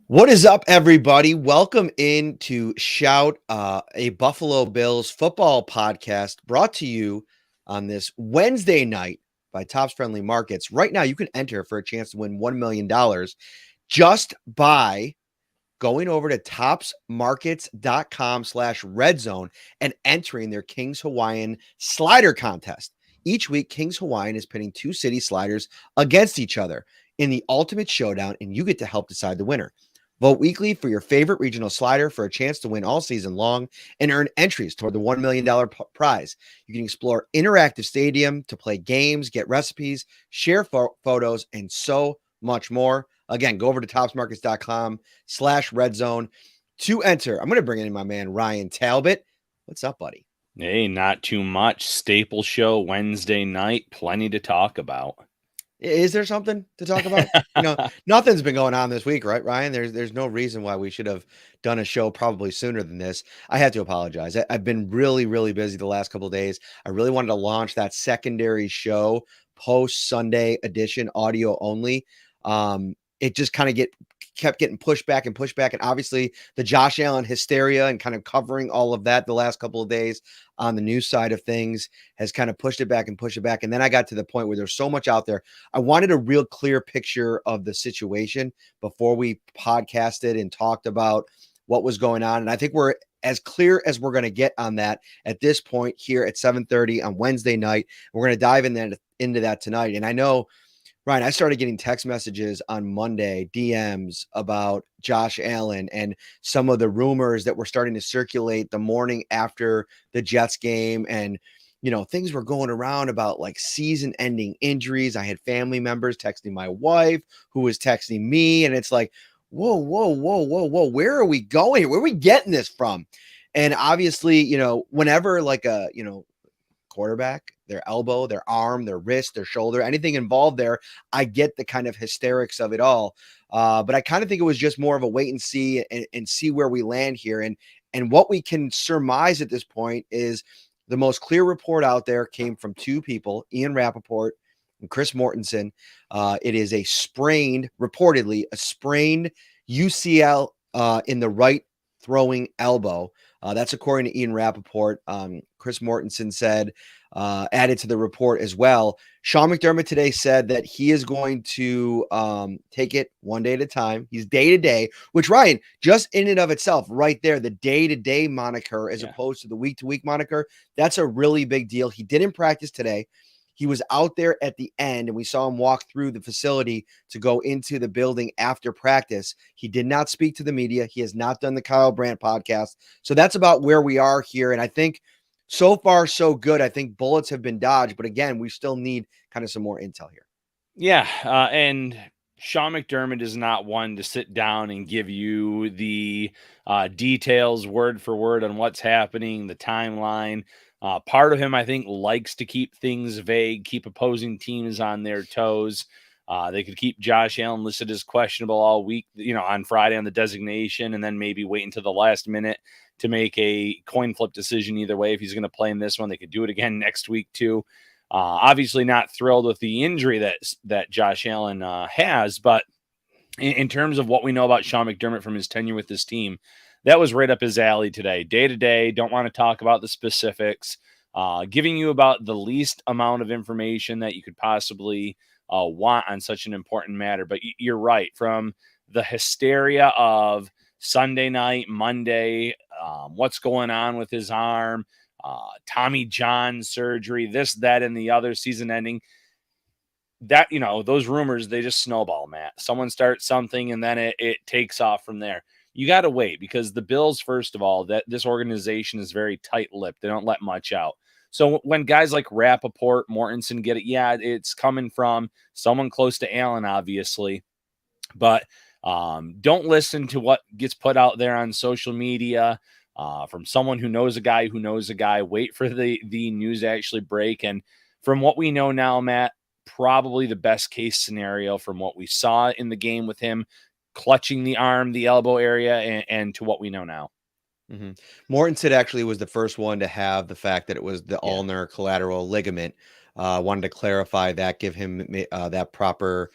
What is up, everybody? Welcome into Shout, a Buffalo Bills football podcast brought to you on this Wednesday night by Tops Friendly Markets. Right now, you can enter for a chance to win $1 million just by going over to topsmarkets.com/redzone and entering their Kings Hawaiian slider contest. Each week, Kings Hawaiian is pitting two city sliders against each other in the ultimate showdown, and you get to help decide the winner. Vote weekly for your favorite regional slider for a chance to win all season long and earn entries toward the $1 million prize. You can explore interactive stadium to play games, get recipes, share photos, and so much more. Again, go over to topsmarkets.com/redzone to enter. I'm going to bring in my man, Ryan Talbot. What's up, buddy? Hey, not too much. Staple show Wednesday night. Plenty to talk about. Is there something to talk about? Nothing's been going on this week, right, Ryan? There's no reason why we should have done a show probably sooner than this. I had to apologize. I've been really, really busy the last couple of days. I really wanted to launch that secondary show post Sunday edition, audio only. It just kind of kept getting pushed back, and obviously the Josh Allen hysteria and kind of covering all of that the last couple of days on the news side of things has kind of pushed it back. And then I got to the point where there's so much out there. I wanted a real clear picture of the situation before we podcasted and talked about what was going on. And I think we're as clear as we're going to get on that at this point here at 7:30 on Wednesday night. We're going to dive into that tonight. And I know, Ryan, I started getting text messages on Monday, DMs about Josh Allen and some of the rumors that were starting to circulate the morning after the Jets game. And, things were going around about like season ending injuries. I had family members texting my wife who was texting me. And it's like, whoa. Where are we going? Where are we getting this from? And obviously, whenever like a, quarterback, their elbow, their arm, their wrist, their shoulder, anything involved there, I get the kind of hysterics of it all. But I kind of think it was just more of a wait and see and see where we land here. And what we can surmise at this point is the most clear report out there came from two people, Ian Rappaport and Chris Mortensen. It is reportedly a sprained UCL in the right throwing elbow. That's according to Ian Rappaport. Chris Mortensen said, added to the report as well. Sean McDermott today said that he is going to take it one day at a time. He's day to day, which, Ryan, just in and of itself, right there, the day to day moniker as opposed to the week to week moniker, that's a really big deal. He didn't practice today. He was out there at the end, and we saw him walk through the facility to go into the building after practice. He did not speak to the media. He has not done the Kyle Brandt podcast. So that's about where we are here. And I think so far, so good. I think bullets have been dodged. But again, we still need kind of some more intel here. Yeah, and Sean McDermott is not one to sit down and give you the details word for word on what's happening, the timeline. Part of him, I think, likes to keep things vague, keep opposing teams on their toes. They could keep Josh Allen listed as questionable all week, on Friday on the designation, and then maybe wait until the last minute to make a coin flip decision either way. If he's going to play in this one, they could do it again next week too. Obviously not thrilled with the injury that Josh Allen has, but in terms of what we know about Sean McDermott from his tenure with this team, that was right up his alley today. Day to day, don't want to talk about the specifics, giving you about the least amount of information that you could possibly want on such an important matter. But you're right, from the hysteria of Sunday night, Monday, what's going on with his arm, Tommy John surgery, this, that, and the other, season ending. That, those rumors, they just snowball, Matt. Someone starts something and then it takes off from there. You got to wait, because the Bills, first of all, that this organization is very tight-lipped. They don't let much out. So when guys like Rappaport, Mortensen get it, it's coming from someone close to Allen, obviously. But don't listen to what gets put out there on social media from someone who knows a guy who knows a guy. Wait for the news to actually break. And from what we know now, Matt, probably the best case scenario from what we saw in the game with him clutching the arm, the elbow area, and to what we know now. Mm-hmm. Mortensen actually was the first one to have the fact that it was the ulnar collateral ligament. Wanted to clarify that, give him that proper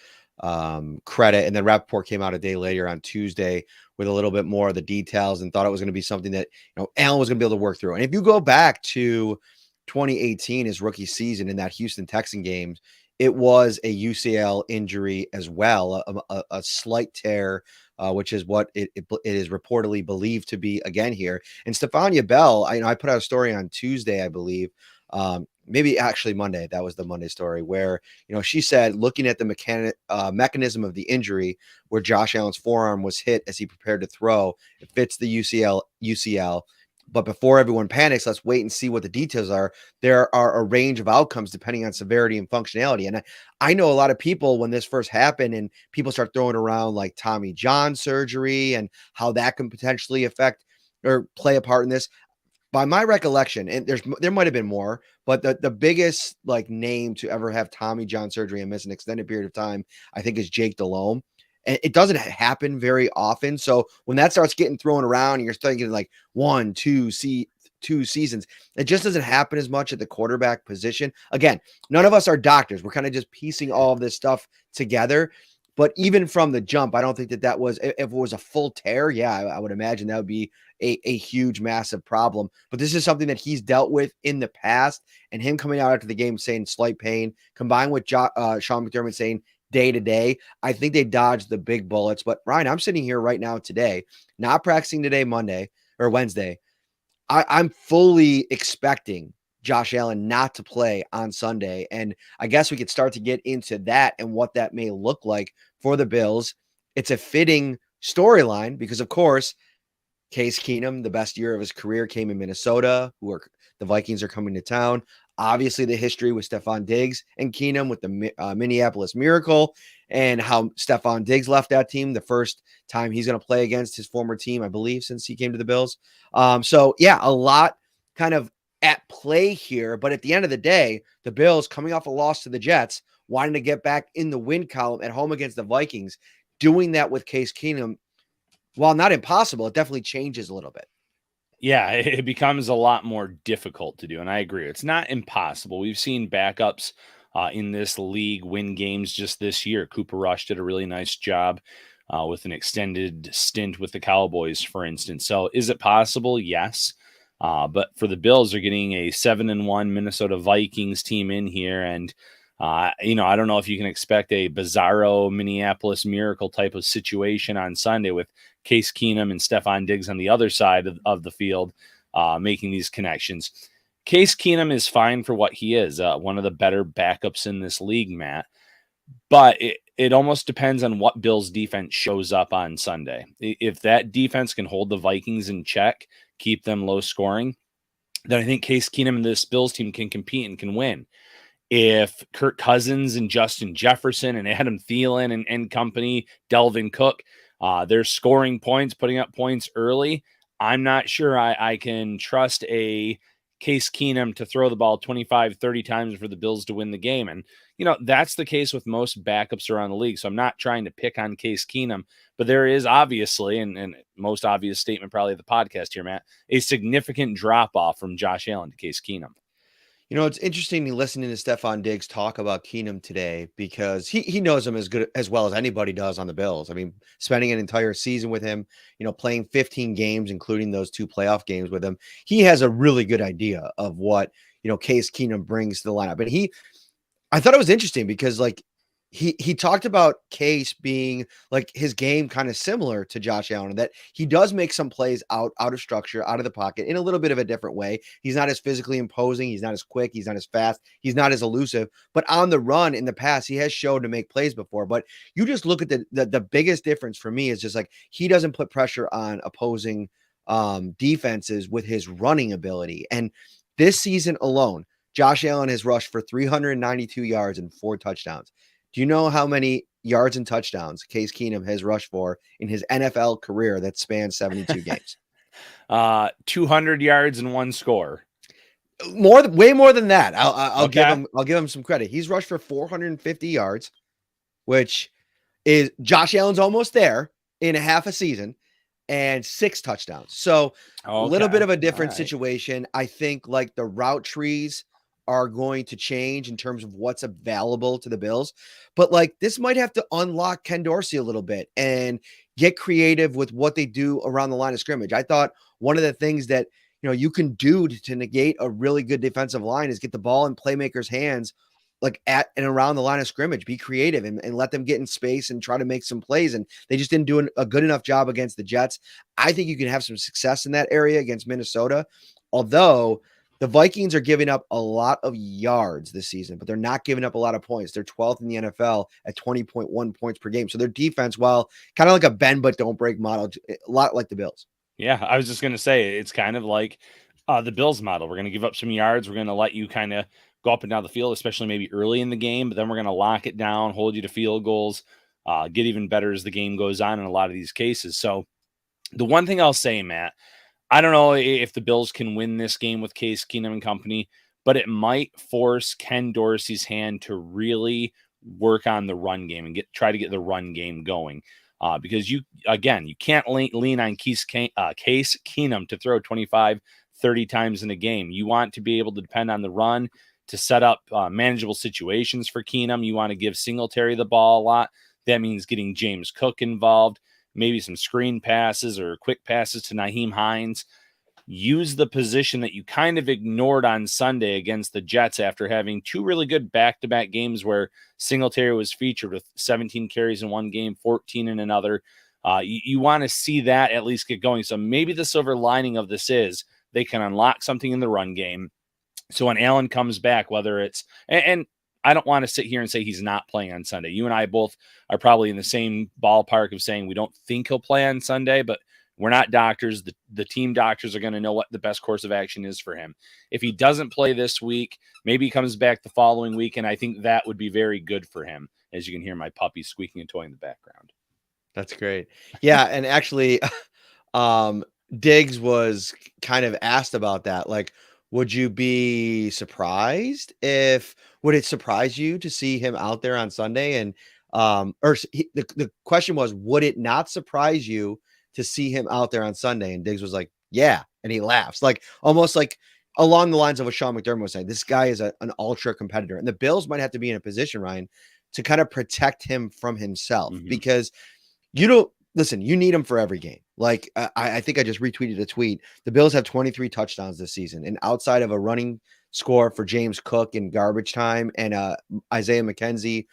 credit. And then Rappaport came out a day later on Tuesday with a little bit more of the details and thought it was going to be something that, Allen was going to be able to work through. And if you go back to 2018, his rookie season, in that Houston Texan game, it was a UCL injury as well, a slight tear, which is what it is reportedly believed to be again here. And Stephania Bell, I put out a story on Tuesday, I believe, maybe actually Monday. That was the Monday story where, she said, looking at the mechanism of the injury, where Josh Allen's forearm was hit as he prepared to throw, it fits the UCL. But before everyone panics, let's wait and see what the details are. There are a range of outcomes depending on severity and functionality. And I know a lot of people, when this first happened and people start throwing around like Tommy John surgery and how that can potentially affect or play a part in this. By my recollection, and there might have been more, but the biggest like name to ever have Tommy John surgery and miss an extended period of time, I think, is Jake Delhomme. And it doesn't happen very often. So when that starts getting thrown around and you're thinking like 2 seasons, it just doesn't happen as much at the quarterback position. Again, none of us are doctors. We're kind of just piecing all of this stuff together. But even from the jump, I don't think that was, if it was a full tear, yeah, I would imagine that would be a huge, massive problem. But this is something that he's dealt with in the past, and him coming out after the game saying slight pain, combined with Sean McDermott saying day to day, I think they dodged the big bullets. But Ryan, I'm sitting here right now today, not practicing today, Monday or Wednesday. I'm fully expecting Josh Allen not to play on Sunday. And I guess we could start to get into that and what that may look like for the Bills. It's a fitting storyline because, of course, Case Keenum, the best year of his career, came in Minnesota, the Vikings are coming to town. Obviously, the history with Stefon Diggs and Keenum with the Minneapolis Miracle, and how Stefon Diggs left that team the first time he's going to play against his former team, I believe, since he came to the Bills. So, yeah, a lot kind of at play here. But at the end of the day, the Bills, coming off a loss to the Jets, wanting to get back in the win column at home against the Vikings, doing that with Case Keenum, while not impossible, it definitely changes a little bit. Yeah, it becomes a lot more difficult to do. And I agree. It's not impossible. We've seen backups in this league win games just this year. Cooper Rush did a really nice job with an extended stint with the Cowboys, for instance. So is it possible? Yes. But for the Bills, they're getting a 7-1 Minnesota Vikings team in here. And, I don't know if you can expect a bizarro Minneapolis Miracle type of situation on Sunday with Case Keenum and Stefon Diggs on the other side of the field making these connections. Case Keenum is fine for what he is, one of the better backups in this league, Matt. But it almost depends on what Bills defense shows up on Sunday. If that defense can hold the Vikings in check, keep them low scoring, then I think Case Keenum and this Bills team can compete and can win. If Kirk Cousins and Justin Jefferson and Adam Thielen and company, Delvin Cook, they're scoring points, putting up points early, I'm not sure I can trust a Case Keenum to throw the ball 25, 30 times for the Bills to win the game. And, that's the case with most backups around the league. So I'm not trying to pick on Case Keenum, but there is obviously, and most obvious statement probably of the podcast here, Matt, a significant drop off from Josh Allen to Case Keenum. It's interesting listening to Stefon Diggs talk about Keenum today because he knows him as well as anybody does on the Bills. I mean, spending an entire season with him, playing 15 games, including those 2 playoff games with him, he has a really good idea of what, Case Keenum brings to the lineup. And I thought it was interesting because he talked about Case being like his game kind of similar to Josh Allen, and that he does make some plays out of structure, out of the pocket in a little bit of a different way. He's not as physically imposing. He's not as quick. He's not as fast. He's not as elusive, but on the run in the past, he has shown to make plays before. But you just look at the biggest difference for me is just like, he doesn't put pressure on opposing defenses with his running ability. And this season alone, Josh Allen has rushed for 392 yards and 4 touchdowns. Do you know how many yards and touchdowns Case Keenum has rushed for in his NFL career that spans 72 games? 200 yards and 1 score. Way more than that. I'll Okay. give him some credit. He's rushed for 450 yards, which is Josh Allen's almost there in a half a season, and 6 touchdowns. So a little bit of a different situation. I think like the route trees are going to change in terms of what's available to the Bills. But like this might have to unlock Ken Dorsey a little bit and get creative with what they do around the line of scrimmage. I thought one of the things that you can do to negate a really good defensive line is get the ball in playmakers' hands, like at and around the line of scrimmage. Be creative and let them get in space and try to make some plays. And they just didn't do a good enough job against the Jets. I think you can have some success in that area against Minnesota, although the Vikings are giving up a lot of yards this season, but they're not giving up a lot of points. They're 12th in the NFL at 20.1 points per game. So their defense, while kind of like a bend but don't break model, a lot like the Bills. Yeah, I was just going to say it's kind of like the Bills model. We're going to give up some yards. We're going to let you kind of go up and down the field, especially maybe early in the game, but then we're going to lock it down, hold you to field goals, get even better as the game goes on in a lot of these cases. So the one thing I'll say, Matt, I don't know if the Bills can win this game with Case Keenum and company, but it might force Ken Dorsey's hand to really work on the run game and try to get the run game going. Because you can't lean on Case Keenum to throw 25, 30 times in a game. You want to be able to depend on the run to set up manageable situations for Keenum. You want to give Singletary the ball a lot. That means getting James Cook involved, maybe some screen passes or quick passes to Nyheim Hines. Use the position that you kind of ignored on Sunday against the Jets after having two really good back-to-back games where Singletary was featured with 17 carries in one game, 14 in another. You want to see that at least get going. So maybe the silver lining of this is they can unlock something in the run game. So when Allen comes back, whether it's and I don't want to sit here and say he's not playing on Sunday. You and I both are probably in the same ballpark of saying we don't think he'll play on Sunday, but we're not doctors. The team doctors are going to know what the best course of action is for him. If he doesn't play this week, maybe he comes back the following week, and I think that would be very good for him. As you can hear my puppy squeaking a toy in the background. That's great. Yeah, and actually, Diggs was kind of asked about that. Like, would you be surprised would it surprise you to see him out there on Sunday? And the question was, would it not surprise you to see him out there on Sunday? And Diggs was like, yeah. And he laughs, like almost like along the lines of what Sean McDermott was saying. This guy is an ultra competitor, and the Bills might have to be in a position, Ryan, to kind of protect him from himself, because you need him for every game. Like I think I just retweeted a tweet. The Bills have 23 touchdowns this season, and outside of a running score for James Cook in garbage time and Isaiah McKenzie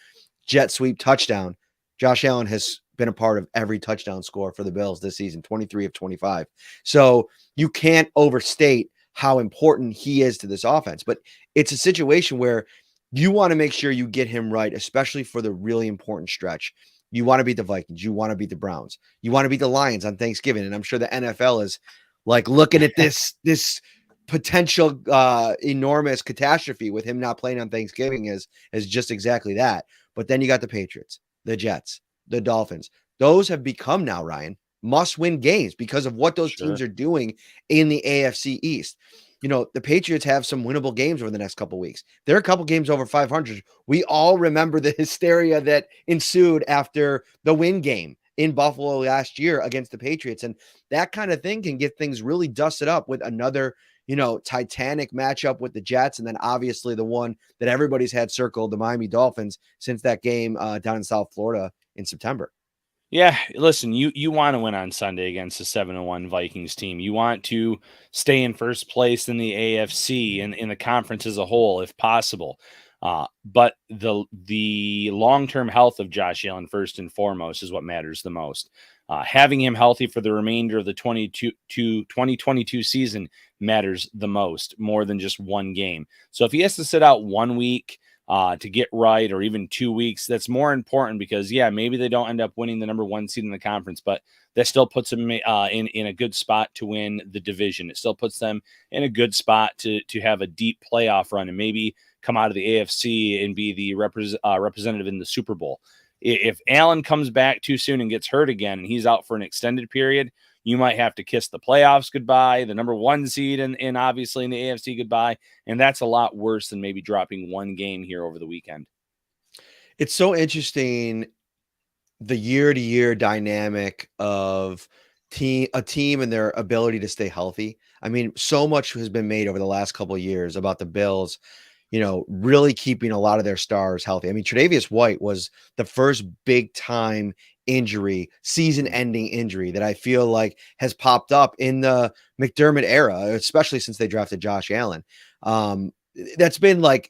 jet sweep touchdown, Josh Allen has been a part of every touchdown score for the Bills this season, 23 of 25. So you can't overstate how important he is to this offense. But it's a situation where you want to make sure you get him right, especially for the really important stretch. You want to beat the Vikings. You want to beat the Browns. You want to beat the Lions on Thanksgiving. And I'm sure the NFL is like looking at this potential enormous catastrophe with him not playing on Thanksgiving as just exactly that. But then you got the Patriots, the Jets, the Dolphins. Those have become now, Ryan, must-win games because of what those teams are doing in the AFC East. The Patriots have some winnable games over the next couple of weeks. There are a couple games over 500. We all remember the hysteria that ensued after the win game in Buffalo last year against the Patriots. And that kind of thing can get things really dusted up with another, titanic matchup with the Jets. And then obviously the one that everybody's had circled, the Miami Dolphins, since that game down in South Florida in September. Yeah, listen, you want to win on Sunday against the 7-1 Vikings team. You want to stay in first place in the AFC and in the conference as a whole, if possible. But the long-term health of Josh Allen, first and foremost, is what matters the most. Having him healthy for the remainder of the 2022 season matters the most, more than just one game. So if he has to sit out 1 week to get right, or even 2 weeks, that's more important because, maybe they don't end up winning the number one seed in the conference, but that still puts them in a good spot to win the division. It still puts them in a good spot to have a deep playoff run and maybe come out of the AFC and be the representative in the Super Bowl. If Allen comes back too soon and gets hurt again and he's out for an extended period, you might have to kiss the playoffs goodbye, the number one seed, and obviously in the AFC goodbye. And that's a lot worse than maybe dropping one game here over the weekend. It's so interesting, the year-to-year dynamic of a team and their ability to stay healthy. I mean, so much has been made over the last couple of years about the Bills, really keeping a lot of their stars healthy. I mean, Tre'Davious White was the first big time injury, season ending injury that I feel like has popped up in the McDermott era, especially since they drafted Josh Allen. That's been like,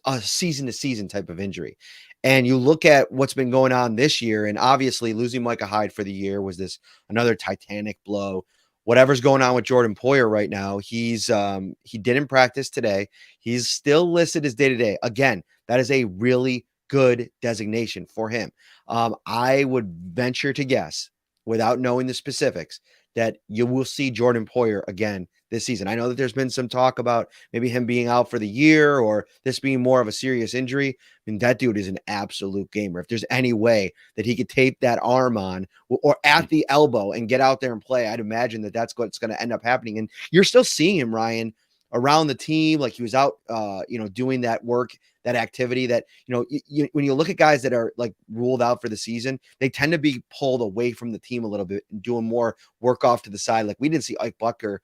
a season to season type of injury. And you look at what's been going on this year, and obviously losing Micah Hyde for the year was this another titanic blow. Whatever's going on with Jordan Poyer right now, he didn't practice today. He's still listed as day-to-day. Again, that is a really good designation for him. I would venture to guess, without knowing the specifics, that you will see Jordan Poyer again this season. I know that there's been some talk about maybe him being out for the year or this being more of a serious injury. I mean, that dude is an absolute gamer. If there's any way that he could tape that arm on or at the elbow and get out there and play, I'd imagine that that's what's going to end up happening. And you're still seeing him, Ryan, around the team. Like he was out, doing that work, that activity that, when you look at guys that are like ruled out for the season, they tend to be pulled away from the team a little bit and doing more work off to the side. Like we didn't see Ike Butker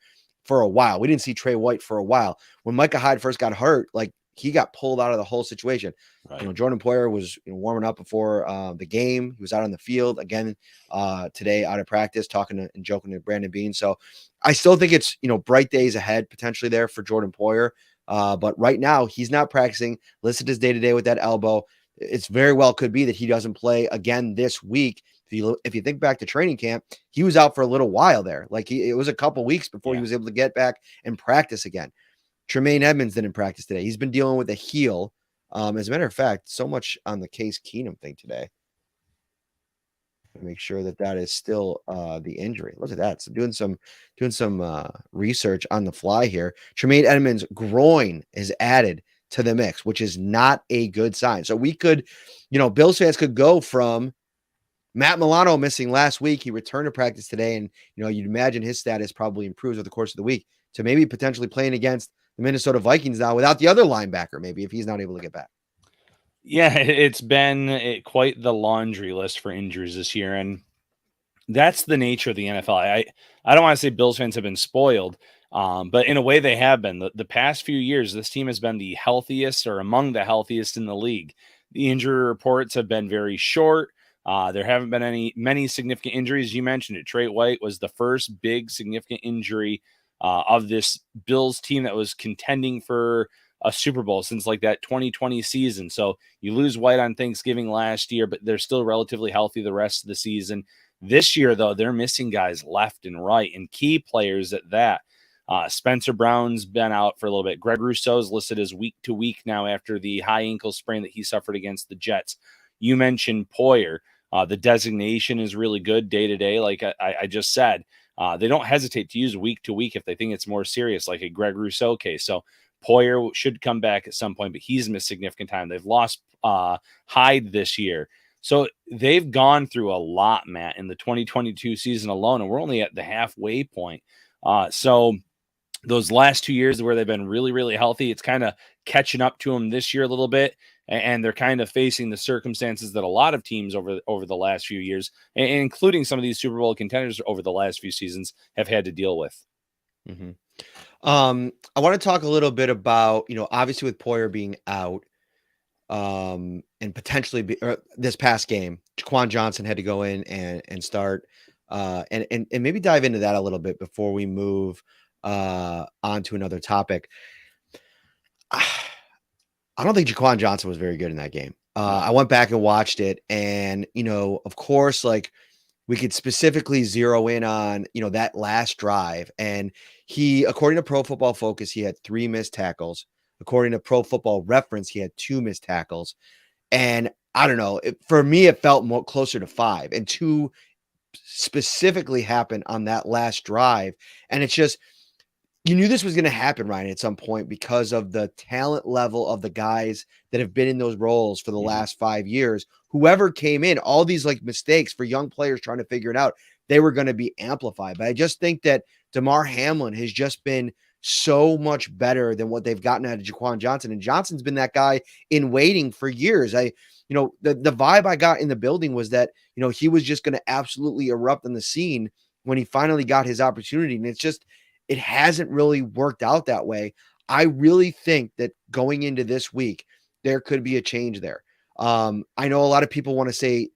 for a while. We didn't see Tre White for a while. When Micah Hyde first got hurt, like he got pulled out of the whole situation. Right. Jordan Poyer was warming up before the game. He was out on the field again today, out of practice, talking to and joking to Brandon Beane. So I still think it's bright days ahead potentially there for Jordan Poyer. But right now he's not practicing, listed as day-to-day with that elbow. It's very well could be that he doesn't play again this week. If you think back to training camp, he was out for a little while there. Like it was a couple weeks before he was able to get back and practice again. Tremaine Edmonds didn't practice today. He's been dealing with a heel. As a matter of fact, so much on the Case Keenum thing today. Make sure that is still the injury. Look at that. So doing some research on the fly here. Tremaine Edmonds' groin is added to the mix, which is not a good sign. So we could, Bills fans could go from Matt Milano missing last week. He returned to practice today, and you'd imagine his status probably improves over the course of the week to maybe potentially playing against the Minnesota Vikings now without the other linebacker, maybe if he's not able to get back. Yeah, it's been quite the laundry list for injuries this year, and that's the nature of the NFL. I don't want to say Bills fans have been spoiled, but in a way they have been. The past few years, this team has been the healthiest or among the healthiest in the league. The injury reports have been very short. There haven't been many significant injuries. You mentioned it. Tre White was the first big significant injury of this Bills team that was contending for a Super Bowl since like that 2020 season. So you lose White on Thanksgiving last year, but they're still relatively healthy the rest of the season. This year, though, they're missing guys left and right and key players at that. Spencer Brown's been out for a little bit. Greg Rousseau's listed as week to week now after the high ankle sprain that he suffered against the Jets. You mentioned Poyer. The designation is really good day to day. Like I just said, they don't hesitate to use week to week if they think it's more serious, like a Greg Rousseau case. So Poyer should come back at some point, but he's missed significant time. They've lost Hyde this year. So they've gone through a lot, Matt, in the 2022 season alone, and we're only at the halfway point. So those last 2 years where they've been really, really healthy, it's kind of catching up to them this year a little bit, and they're kind of facing the circumstances that a lot of teams over the last few years, including some of these Super Bowl contenders over the last few seasons, have had to deal with. Mm-hmm. I want to talk a little bit about, obviously with Poyer being out, and potentially this past game, Jaquan Johnson had to go in and start, and maybe dive into that a little bit before we move on to another topic. I don't think Jaquan Johnson was very good in that game. I went back and watched it, and of course, like we could specifically zero in on that last drive, and he, according to Pro Football Focus, he had 3 missed tackles. According to Pro Football Reference, he had 2 missed tackles. And I don't know, for me, it felt more closer to 5. And 2 specifically happened on that last drive. And it's just, you knew this was going to happen, Ryan, at some point because of the talent level of the guys that have been in those roles for the last 5 years. Whoever came in, all these like mistakes for young players trying to figure it out, they were going to be amplified. But I just think that Damar Hamlin has just been so much better than what they've gotten out of Jaquan Johnson. And Johnson's been that guy in waiting for years. The vibe I got in the building was that, he was just going to absolutely erupt on the scene when he finally got his opportunity. And it's just, it hasn't really worked out that way. I really think that going into this week, there could be a change there. I know a lot of people want to say,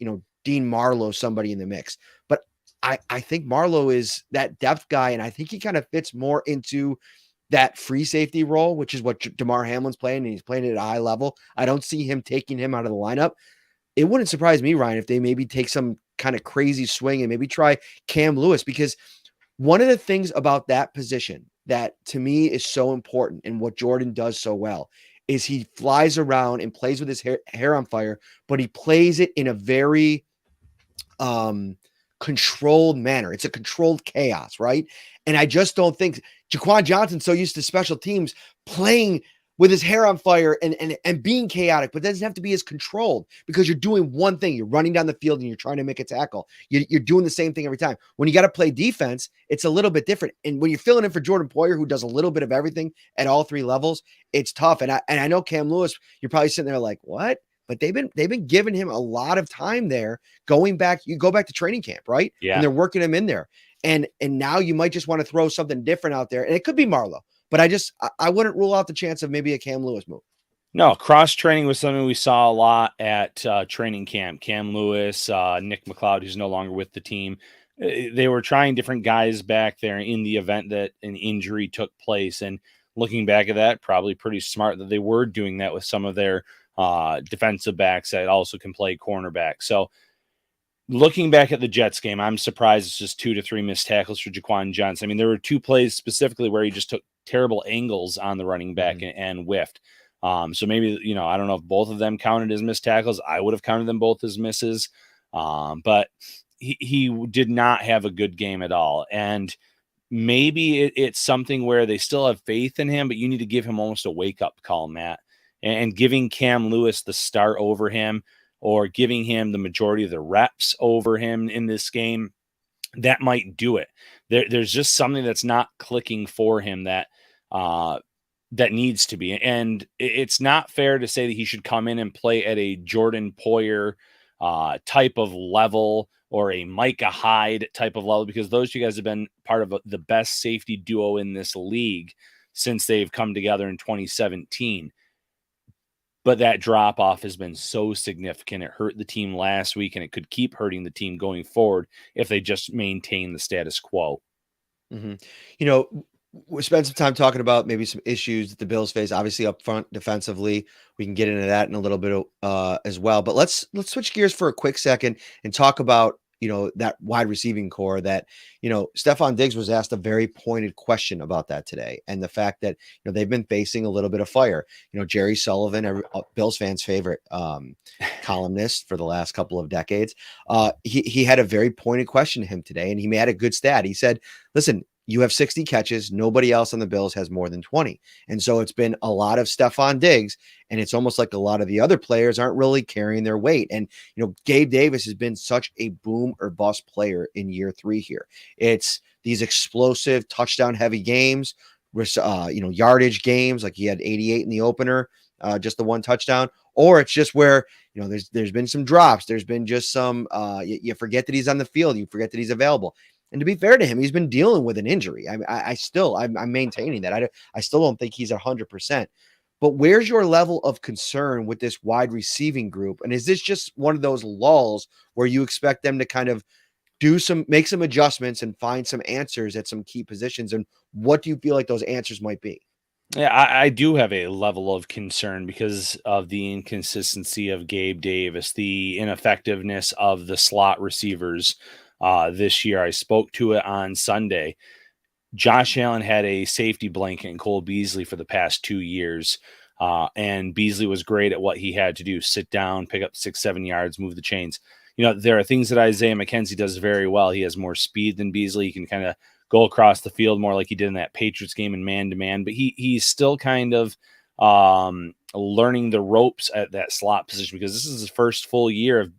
Dean Marlowe, somebody in the mix, but I think Marlowe is that depth guy, and I think he kind of fits more into that free safety role, which is what DeMar Hamlin's playing, and he's playing it at a high level. I don't see him taking him out of the lineup. It wouldn't surprise me, Ryan, if they maybe take some kind of crazy swing and maybe try Cam Lewis, because one of the things about that position that to me is so important and what Jordan does so well is he flies around and plays with his hair on fire, but he plays it in a very controlled manner. It's a controlled chaos, right? And I just don't think Jaquan Johnson's so used to special teams playing with his hair on fire and being chaotic, but it doesn't have to be as controlled because you're doing one thing. You're running down the field and you're trying to make a tackle. You're doing the same thing every time. When you got to play defense, it's a little bit different. And when you're filling in for Jordan Poyer, who does a little bit of everything at all three levels, it's tough. And I know Cam Lewis, you're probably sitting there like, what? But they've been giving him a lot of time there. Going back, you go back to training camp, right? Yeah. And they're working him in there. And now you might just want to throw something different out there. And it could be Marlowe. But I wouldn't rule out the chance of maybe a Cam Lewis move. No, cross training was something we saw a lot at training camp. Cam Lewis, Nick McLeod, who's no longer with the team. They were trying different guys back there in the event that an injury took place. And looking back at that, probably pretty smart that they were doing that with some of their defensive backs that also can play cornerback. So looking back at the Jets game, I'm surprised it's just 2 to 3 missed tackles for Jaquan Johnson. I mean, there were 2 plays specifically where he just took terrible angles on the running back and whiffed. So maybe, I don't know if both of them counted as missed tackles. I would have counted them both as misses. But he did not have a good game at all. And maybe it's something where they still have faith in him, but you need to give him almost a wake-up call, Matt. And giving Cam Lewis the start over him, or giving him the majority of the reps over him in this game, that might do it. There's just something that's not clicking for him that needs to be. And it's not fair to say that he should come in and play at a Jordan Poyer type of level or a Micah Hyde type of level, because those two guys have been part of the best safety duo in this league since they've come together in 2017. But that drop off has been so significant. It hurt the team last week, and it could keep hurting the team going forward if they just maintain the status quo. We spent some time talking about maybe some issues that the Bills face, obviously up front defensively. We can get into that in a little bit as well. But let's switch gears for a quick second and talk about that wide receiving core that, Stephon Diggs was asked a very pointed question about that today. And the fact that, they've been facing a little bit of fire. Jerry Sullivan, Bills fans' favorite columnist for the last couple of decades. He had a very pointed question to him today, and he had a good stat. He said, listen, you have 60 catches. Nobody else on the Bills has more than 20. And so it's been a lot of Stephon Diggs, and it's almost like a lot of the other players aren't really carrying their weight. And, Gabe Davis has been such a boom or bust player in year 3 here. It's these explosive touchdown heavy games, yardage games, like he had 88 in the opener, just the one touchdown, or it's just where, there's been some drops. There's been just some, you forget that he's on the field. You forget that he's available. And to be fair to him, he's been dealing with an injury. I'm maintaining that. I still don't think he's 100%. But where's your level of concern with this wide receiving group? And is this just one of those lulls where you expect them to kind of make some adjustments and find some answers at some key positions? And what do you feel like those answers might be? Yeah, I do have a level of concern because of the inconsistency of Gabe Davis, the ineffectiveness of the slot receivers this year. I spoke to it on Sunday. Josh Allen had a safety blanket in Cole Beasley for the past 2 years. And Beasley was great at what he had to do: sit down, pick up 6-7 yards, move the chains. There are things that Isaiah McKenzie does very well. He has more speed than Beasley. He can kind of go across the field more like he did in that Patriots game in man-to-man, but he's still kind of learning the ropes at that slot position, because this is his first full year of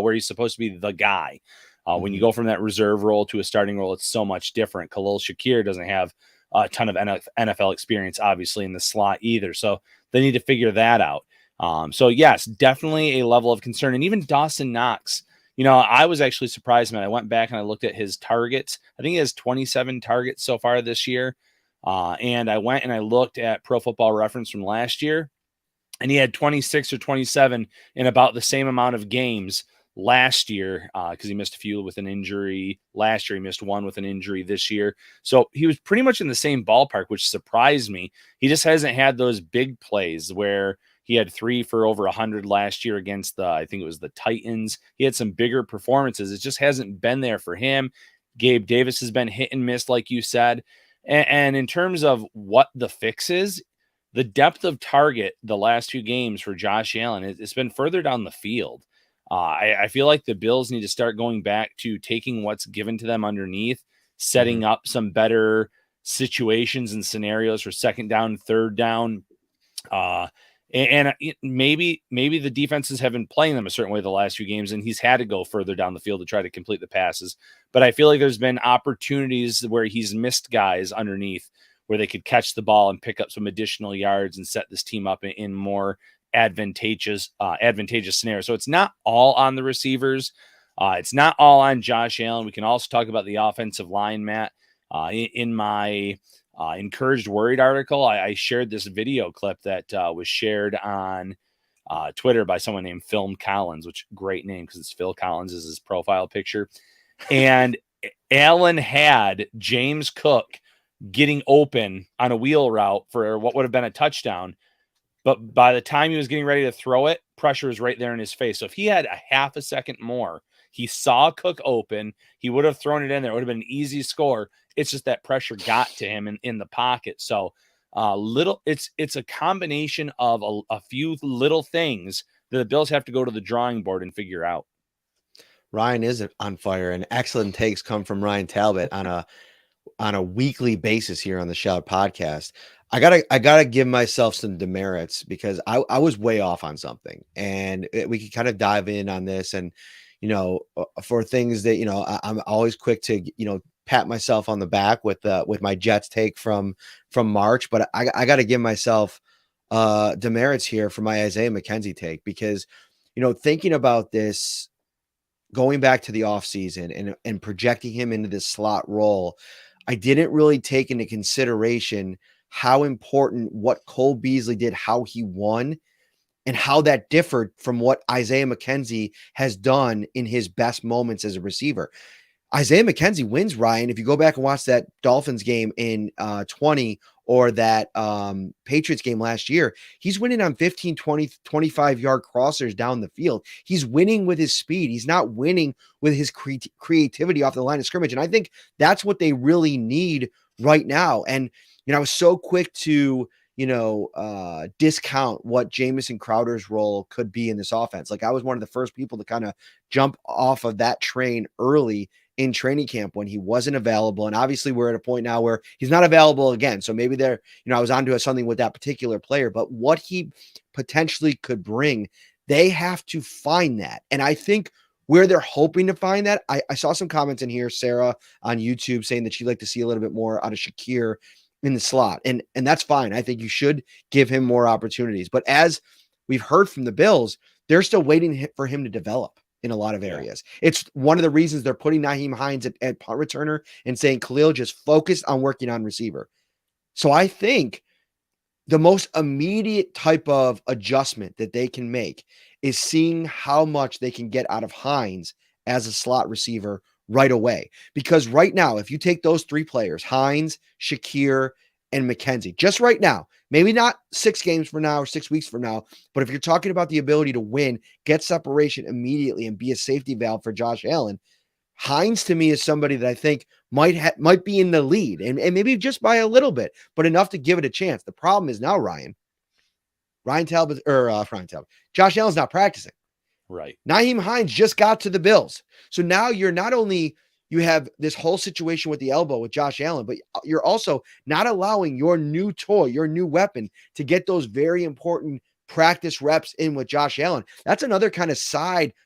where he's supposed to be the guy. When you go from that reserve role to a starting role, it's so much different. Khalil Shakir doesn't have a ton of NFL experience, obviously, in the slot either. So they need to figure that out. So yes, definitely a level of concern. And even Dawson Knox, I was actually surprised when I went back and I looked at his targets. I think he has 27 targets so far this year. And I went and I looked at Pro Football Reference from last year, and he had 26 or 27 in about the same amount of games last year, because he missed a few with an injury last year. He missed one with an injury this year. So he was pretty much in the same ballpark, which surprised me. He just hasn't had those big plays where he had 3 for over 100 last year against I think it was the Titans. He had some bigger performances. It just hasn't been there for him. Gabe Davis has been hit and miss, like you said. And in terms of what the fix is, the depth of target the last 2 games for Josh Allen, it's been further down the field. I feel like the Bills need to start going back to taking what's given to them underneath, setting up some better situations and scenarios for second down, third down. And maybe the defenses have been playing them a certain way the last few games, and he's had to go further down the field to try to complete the passes. But I feel like there's been opportunities where he's missed guys underneath where they could catch the ball and pick up some additional yards and set this team up in more advantageous scenario. So it's not all on the receivers. It's not all on Josh Allen. We can also talk about the offensive line, Matt. In my Encouraged Worried article, I shared this video clip that was shared on Twitter by someone named Phil Collins, which great name because it's Phil Collins is his profile picture. And Allen had James Cook getting open on a wheel route for what would have been a touchdown. But by the time he was getting ready to throw it, pressure was right there in his face. So if he had a half a second more, he saw Cook open, he would have thrown it in there. It would have been an easy score. It's just that pressure got to him in the pocket. So it's a combination of a few little things that the Bills have to go to the drawing board and figure out. Ryan is on fire, and excellent takes come from Ryan Talbot on a weekly basis here on the Shout podcast. I gotta give myself some demerits because I was way off on something, and we can kind of dive in on this. And for things that I'm always quick to pat myself on the back with my Jets take from March, but I got to give myself demerits here for my Isaiah McKenzie take because thinking about this. Going back to the offseason and projecting him into this slot role, I didn't really take into consideration how important what Cole Beasley did, how he won, and how that differed from what Isaiah McKenzie has done in his best moments as a receiver. Isaiah McKenzie wins, Ryan. If you go back and watch that Dolphins game in 20 or that Patriots game last year, he's winning on 15, 20, 25-yard crossers down the field. He's winning with his speed. He's not winning with his creativity off the line of scrimmage. And I think that's what they really need right now. And, I was so quick to, discount what Jamison Crowder's role could be in this offense. Like I was one of the first people to kind of jump off of that train early in training camp when he wasn't available. And obviously we're at a point now where he's not available again. So maybe I was onto something with that particular player, but what he potentially could bring, they have to find that. And I think where they're hoping to find that, I saw some comments in here, Sarah on YouTube saying that she'd like to see a little bit more out of Shakir in the slot. And that's fine. I think you should give him more opportunities. But as we've heard from the Bills, they're still waiting for him to develop in a lot of areas. It's one of the reasons they're putting Nyheim Hines at punt returner and saying Khalil just focused on working on receiver. So I think the most immediate type of adjustment that they can make is seeing how much they can get out of Hines as a slot receiver right away. Because right now, if you take those 3 players, Hines, Shakir, and McKenzie, just right now, maybe not 6 games from now or 6 weeks from now, but if you're talking about the ability to win, get separation immediately and be a safety valve for Josh Allen, Hines to me is somebody that I think might be in the lead and maybe just by a little bit, but enough to give it a chance. The problem is now Ryan Talbot, Josh Allen's not practicing. Right. Nyheim Hines just got to the Bills. So now you're not only you have this whole situation with the elbow with Josh Allen, but you're also not allowing your new toy, your new weapon to get those very important practice reps in with Josh Allen. That's another kind of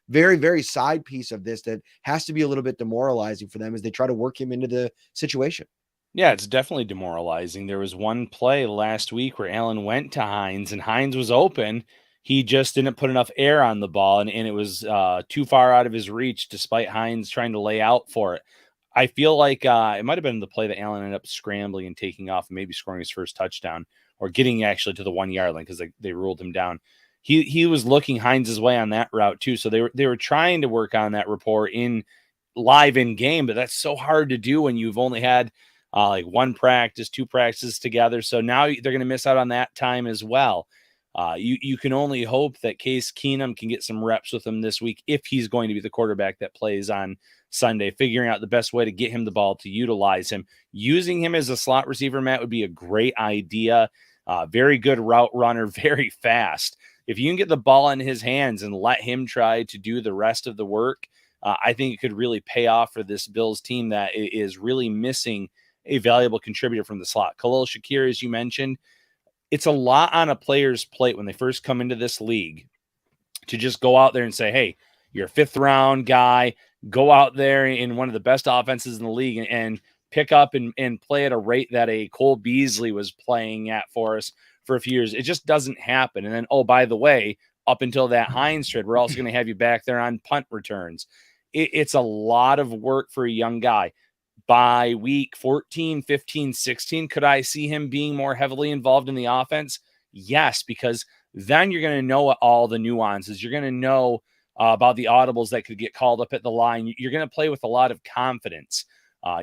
very, very side piece of this that has to be a little bit demoralizing for them as they try to work him into the situation. Yeah, it's definitely demoralizing. There was one play last week where Allen went to Hines and Hines was open. He just didn't put enough air on the ball, and it was too far out of his reach despite Hines trying to lay out for it. I feel like it might have been the play that Allen ended up scrambling and taking off and maybe scoring his first touchdown or getting actually to the 1 yard line because they ruled him down. He was looking Hines' way on that route too. So they were trying to work on that rapport in live in game, but that's so hard to do when you've only had like one practice, two practices together. So now they're going to miss out on that time as well. You can only hope that Case Keenum can get some reps with him this week if he's going to be the quarterback that plays on Sunday, figuring out the best way to get him the ball to utilize him. Using him as a slot receiver, Matt, would be a great idea. Very good route runner, very fast. If you can get the ball in his hands and let him try to do the rest of the work, I think it could really pay off for this Bills team that is really missing a valuable contributor from the slot. Khalil Shakir, as you mentioned, it's a lot on a player's plate when they first come into this league to just go out there and say, hey, you're a fifth round guy, go out there in one of the best offenses in the league and pick up and play at a rate that a Cole Beasley was playing at for us for a few years. It just doesn't happen. And then, oh, by the way, up until that Hines trade, we're also going to have you back there on punt returns. It's a lot of work for a young guy. By week 14, 15, 16, could I see him being more heavily involved in the offense? Yes, because then you're going to know all the nuances. You're going to know about the audibles that could get called up at the line. You're going to play with a lot of confidence.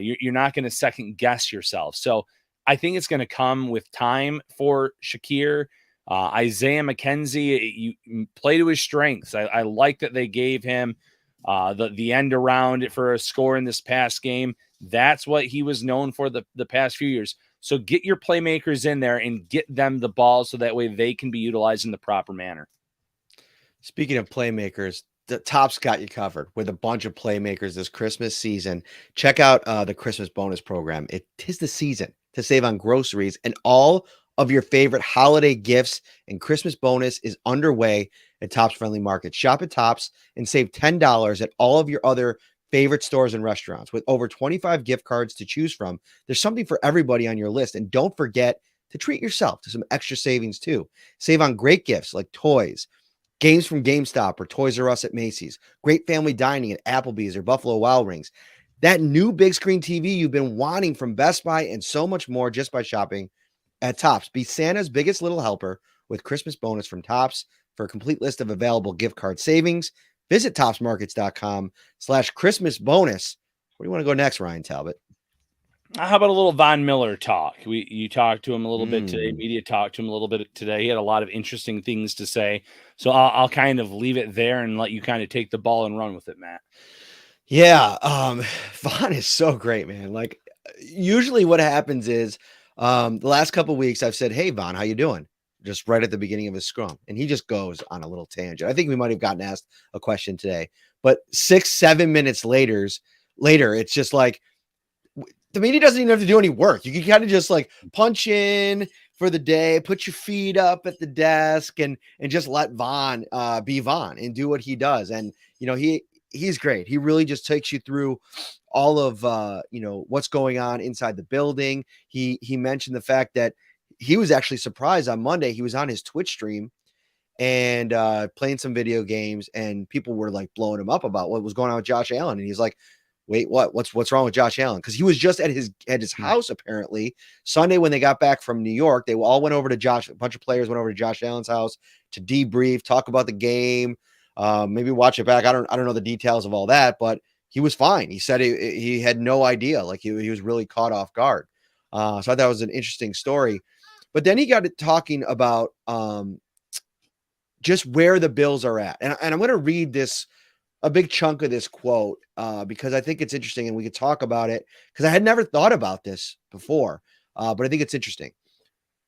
You're not going to second guess yourself. So I think it's going to come with time for Shakir. Isaiah McKenzie, you play to his strengths. I like that they gave him the end around for a score in this past game. That's what he was known for the past few years. So get your playmakers in there and get them the ball so that way they can be utilized in the proper manner. Speaking of playmakers, the Top's got you covered with a bunch of playmakers this Christmas season. Check out the Christmas bonus program. It is the season to save on groceries, and all of your favorite holiday gifts and Christmas bonus is underway at Top's Friendly Market. Shop at Top's and save $10 at all of your other favorite stores and restaurants. With over 25 gift cards to choose from, there's something for everybody on your list. And don't forget to treat yourself to some extra savings too. Save on great gifts like toys, games from GameStop or Toys R Us at Macy's, great family dining at Applebee's or Buffalo Wild Wings, that new big screen TV you've been wanting from Best Buy, and so much more just by shopping at Topps. Be Santa's biggest little helper with Christmas bonus from Topps. For a complete list of available gift card savings, visit topsmarkets.com/Christmas bonus. Where do you want to go next, Ryan Talbot? How about a little Von Miller talk? You talked to him a little bit today. Media talked to him a little bit today. He had a lot of interesting things to say. So I'll kind of leave it there and let you kind of take the ball and run with it, Matt. Yeah, Von is so great, man. Like, usually what happens is the last couple of weeks I've said, hey, Von, how you doing? Just right at the beginning of his scrum. And he just goes on a little tangent. I think we might have gotten asked a question today, but 6-7 minutes later, it's just like the media doesn't even have to do any work. You can kind of just like punch in for the day, put your feet up at the desk and just let Von be Von and do what he does. And, you know, he's great. He really just takes you through all of, what's going on inside the building. He mentioned the fact that he was actually surprised on Monday. He was on his Twitch stream and playing some video games, and people were like blowing him up about what was going on with Josh Allen. And he's like, wait, what's wrong with Josh Allen? Because he was just at his house apparently Sunday when they got back from New York. They all went over to a bunch of players went over to Josh Allen's house to debrief, talk about the game, maybe watch it back. I don't know the details of all that, but he was fine. He said he had no idea. Like he was really caught off guard. So I thought that was an interesting story. But then he got to talking about just where the Bills are at. And I'm going to read a big chunk of this quote because I think it's interesting and we could talk about it because I had never thought about this before, but I think it's interesting.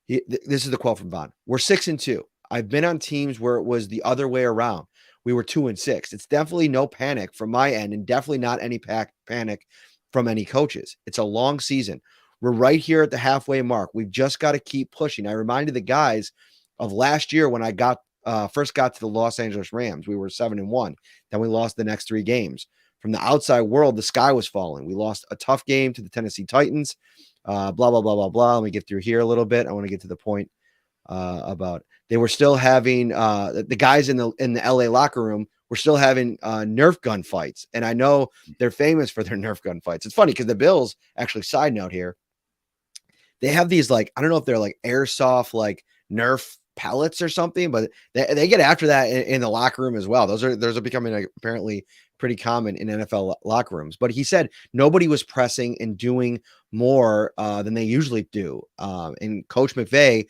This is the quote from Von. We're 6-2. I've been on teams where it was the other way around. We were 2-6. It's definitely no panic from my end and definitely not any panic from any coaches. It's a long season. We're right here at the halfway mark. We've just got to keep pushing. I reminded the guys of last year when I first got to the Los Angeles Rams. We were 7-1. Then we lost the next 3 games. From the outside world, the sky was falling. We lost a tough game to the Tennessee Titans. Blah, blah, blah, blah, blah. Let me get through here a little bit. I want to get to the point about they were still having the guys in the LA locker room we're still having Nerf gun fights. And I know they're famous for their Nerf gun fights. It's funny because the Bills, actually, side note here, they have these like, I don't know if they're like airsoft, like Nerf pellets or something, but they get after that in the locker room as well. Those are becoming like, apparently pretty common in NFL locker rooms. But he said nobody was pressing and doing more than they usually do. And Coach McVay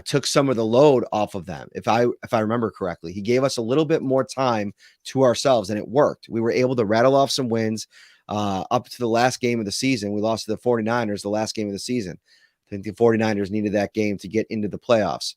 took some of the load off of them. If I remember correctly, he gave us a little bit more time to ourselves, and it worked. We were able to rattle off some wins up to the last game of the season. We lost to the 49ers the last game of the season. I think the 49ers needed that game to get into the playoffs.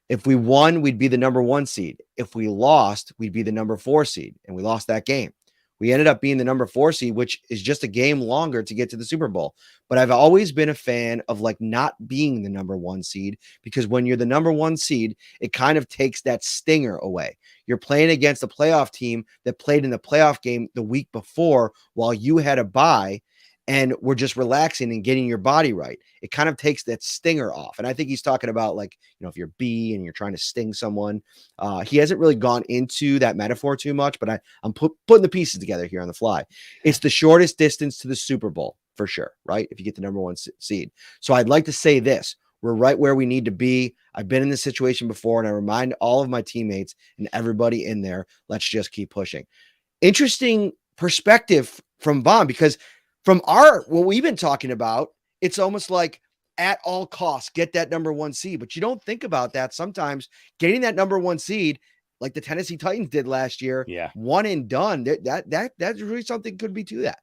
If we won, we'd be the number 1 seed. If we lost, we'd be the number 4 seed, and we lost that game. We ended up being the number 4 seed, which is just a game longer to get to the Super Bowl. But I've always been a fan of like not being the number 1 seed, because when you're the number 1 seed, it kind of takes that stinger away. You're playing against a playoff team that played in the playoff game the week before while you had a bye, and we're just relaxing and getting your body right. It kind of takes that stinger off. And I think he's talking about like, if you're B and you're trying to sting someone, he hasn't really gone into that metaphor too much, but I'm putting the pieces together here on the fly. It's the shortest distance to the Super Bowl for sure, right? If you get the number 1 seed. So I'd like to say this: we're right where we need to be. I've been in this situation before, and I remind all of my teammates and everybody in there, let's just keep pushing. Interesting perspective from Vaughn, because from what we've been talking about, it's almost like at all costs, get that number 1 seed. But you don't think about that sometimes. Getting that number 1 seed, like the Tennessee Titans did last year, one and done. That's really something could be to that.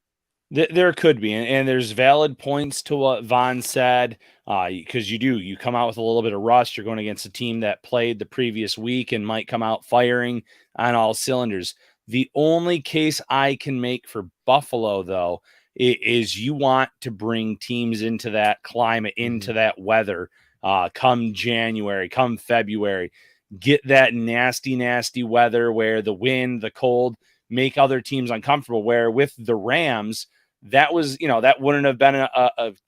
There could be, and there's valid points to what Vaughn said, because you come out with a little bit of rust. You're going against a team that played the previous week and might come out firing on all cylinders. The only case I can make for Buffalo, though, is you want to bring teams into that climate, into that weather, come January, come February, get that nasty, nasty weather where the wind, the cold make other teams uncomfortable, where with the Rams, that was, that wouldn't have been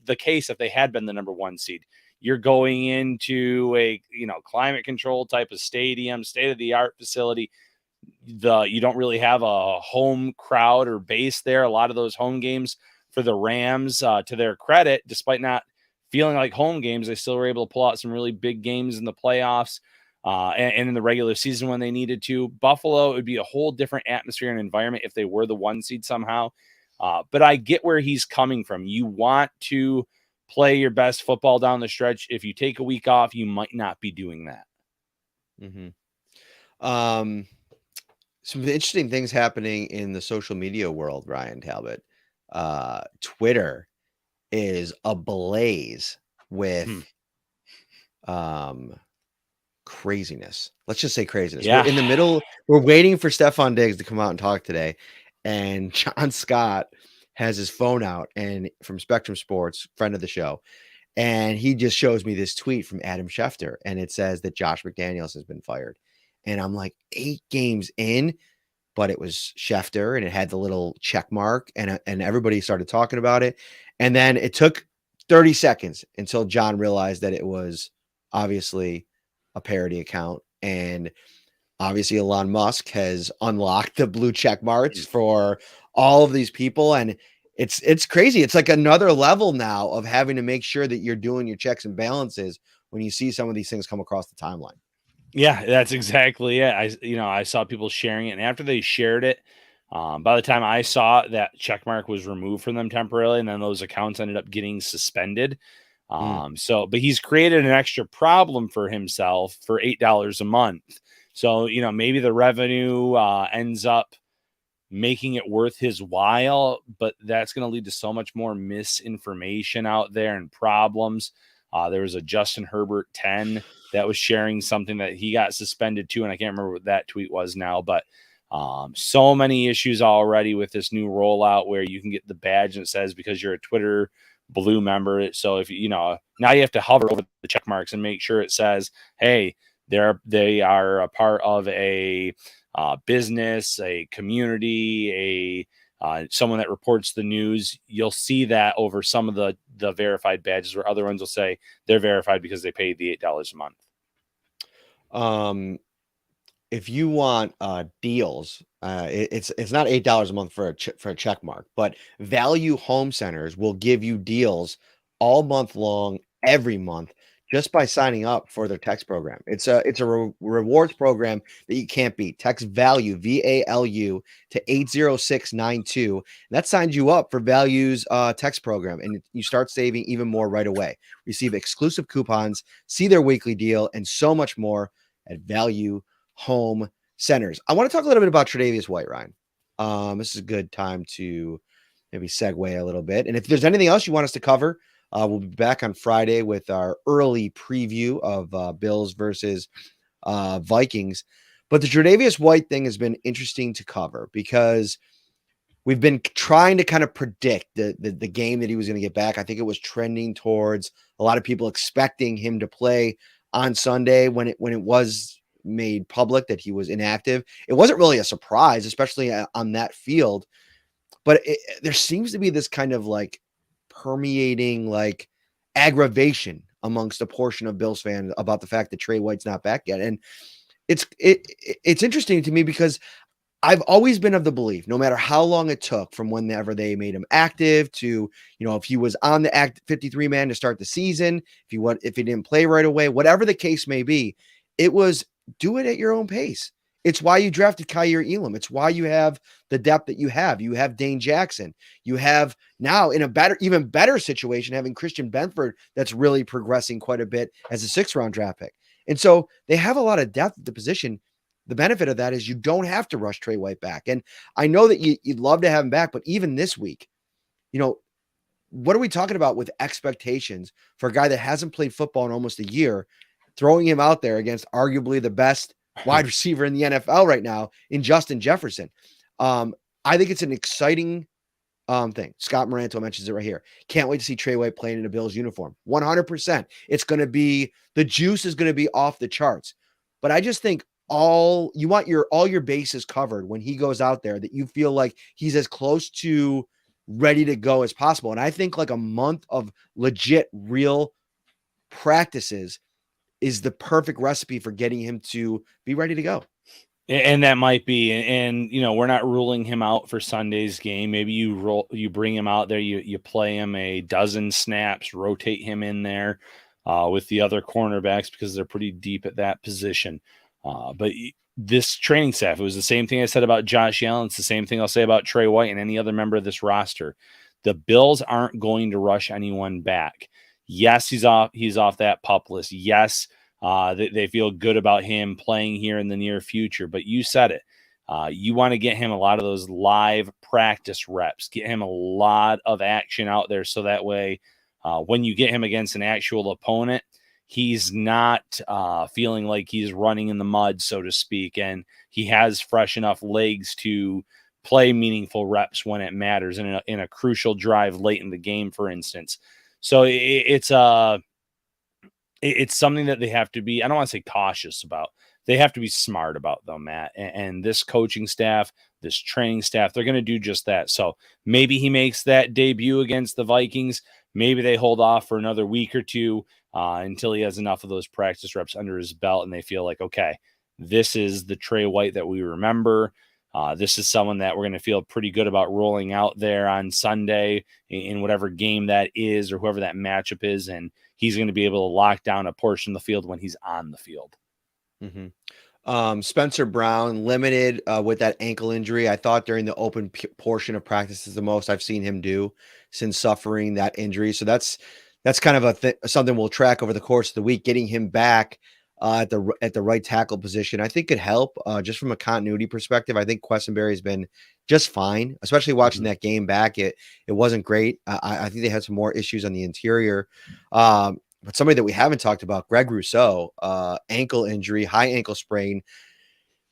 the case if they had been the number 1 seed. You're going into a, climate control type of stadium, state-of-the-art facility. You don't really have a home crowd or base there. A lot of those home games for the Rams, to their credit, despite not feeling like home games, they still were able to pull out some really big games in the playoffs and in the regular season when they needed to. Buffalo, it would be a whole different atmosphere and environment if they were the 1 seed somehow. But I get where he's coming from. You want to play your best football down the stretch. If you take a week off, you might not be doing that. Some interesting things happening in the social media world, Ryan Talbot. Twitter is ablaze with craziness. Let's just say craziness. Yeah. We're in the middle. We're waiting for Stephon Diggs to come out and talk today. And John Scott has his phone out, and from Spectrum Sports, friend of the show. And he just shows me this tweet from Adam Schefter, and it says that Josh McDaniels has been fired. And I'm like, 8 games in, but it was Schefter, and it had the little check mark, and everybody started talking about it. And then it took 30 seconds until John realized that it was obviously a parody account. And obviously Elon Musk has unlocked the blue check marks for all of these people. And it's crazy. It's like another level now of having to make sure that you're doing your checks and balances when you see some of these things come across the timeline. Yeah, that's exactly it. I saw people sharing it, and after they shared it, by the time I saw that check mark was removed from them temporarily, and then those accounts ended up getting suspended. But he's created an extra problem for himself for $8 a month. So, maybe the revenue ends up making it worth his while, but that's going to lead to so much more misinformation out there and problems. There was a Justin Herbert 10 that was sharing something that he got suspended too, and I can't remember what that tweet was now, but so many issues already with this new rollout where you can get the badge and it says because you're a Twitter Blue member. So if now you have to hover over the check marks and make sure it says, hey, they are a part of a business, a community, someone that reports the news. You'll see that over some of the verified badges, where other ones will say they're verified because they paid the $8 a month. if you want deals, it's not $8 a month for a check mark, but Value Home Centers will give you deals all month long, every month, just by signing up for their text program. It's a rewards program that you can't beat. Text Value VALU to 80692. That signs you up for Value's text program, and you start saving even more right away. Receive exclusive coupons, see their weekly deal, and so much more at Value Home Centers. I want to talk a little bit about Tre White, Ryan. This is a good time to maybe segue a little bit. And if there's anything else you want us to cover, we'll be back on Friday with our early preview of Bills versus Vikings. But the Tre'Davious White thing has been interesting to cover because we've been trying to kind of predict the game that he was going to get back. I think it was trending towards a lot of people expecting him to play on Sunday when it was made public that he was inactive. It wasn't really a surprise, especially on that field. But there seems to be this kind of like permeating like aggravation amongst a portion of Bills fans about the fact that Tre White's not back yet. And it's interesting to me because I've always been of the belief, no matter how long it took from whenever they made him active to, if he was on the 53 man to start the season, if he didn't play right away, whatever the case may be, it was do it at your own pace. It's why you drafted Kaiir Elam. It's why you have the depth that you have. You have Dane Jackson. You have now in a even better situation, having Christian Benford that's really progressing quite a bit as a 6th-round draft pick. And so they have a lot of depth at the position. The benefit of that is you don't have to rush Tre White back. And I know that you'd love to have him back, but even this week, what are we talking about with expectations for a guy that hasn't played football in almost a year, throwing him out there against arguably the best wide receiver in the NFL right now in Justin Jefferson? I think it's an exciting thing. Scott Moranto mentions it right here. Can't wait to see Tre White playing in a Bills uniform. 100%. It's going to be, the juice is going to be off the charts. But I just think all your bases covered when he goes out there, that you feel like he's as close to ready to go as possible. And I think like a month of legit real practices is the perfect recipe for getting him to be ready to go. And that might be, and we're not ruling him out for Sunday's game. Maybe you bring him out there, you play him a dozen snaps, rotate him in there with the other cornerbacks because they're pretty deep at that position. But this training staff, it was the same thing I said about Josh Allen. It's the same thing I'll say about Tre White and any other member of this roster. The Bills aren't going to rush anyone back. Yes, he's off that PUP list. Yes, they feel good about him playing here in the near future. But you said it. You want to get him a lot of those live practice reps, get him a lot of action out there so that way when you get him against an actual opponent, he's not feeling like he's running in the mud, so to speak, and he has fresh enough legs to play meaningful reps when it matters in a crucial drive late in the game, for instance. So it's something that they have to be, I don't want to say cautious about. They have to be smart about, though, Matt. And this coaching staff, this training staff, they're going to do just that. So maybe he makes that debut against the Vikings. Maybe they hold off for another week or two until he has enough of those practice reps under his belt and they feel like, okay, this is the Tre White that we remember. This is someone that we're going to feel pretty good about rolling out there on Sunday in whatever game that is or whoever that matchup is. And he's going to be able to lock down a portion of the field when he's on the field. Mm-hmm. Spencer Brown limited with that ankle injury. I thought during the open portion of practice is the most I've seen him do since suffering that injury. So that's kind of something we'll track over the course of the week. Getting him back at the right tackle position, I think could help just from a continuity perspective. I think Quessenberry has been just fine, especially watching that game back. It wasn't great. I think they had some more issues on the interior. But somebody that we haven't talked about, Greg Rousseau, ankle injury, high ankle sprain.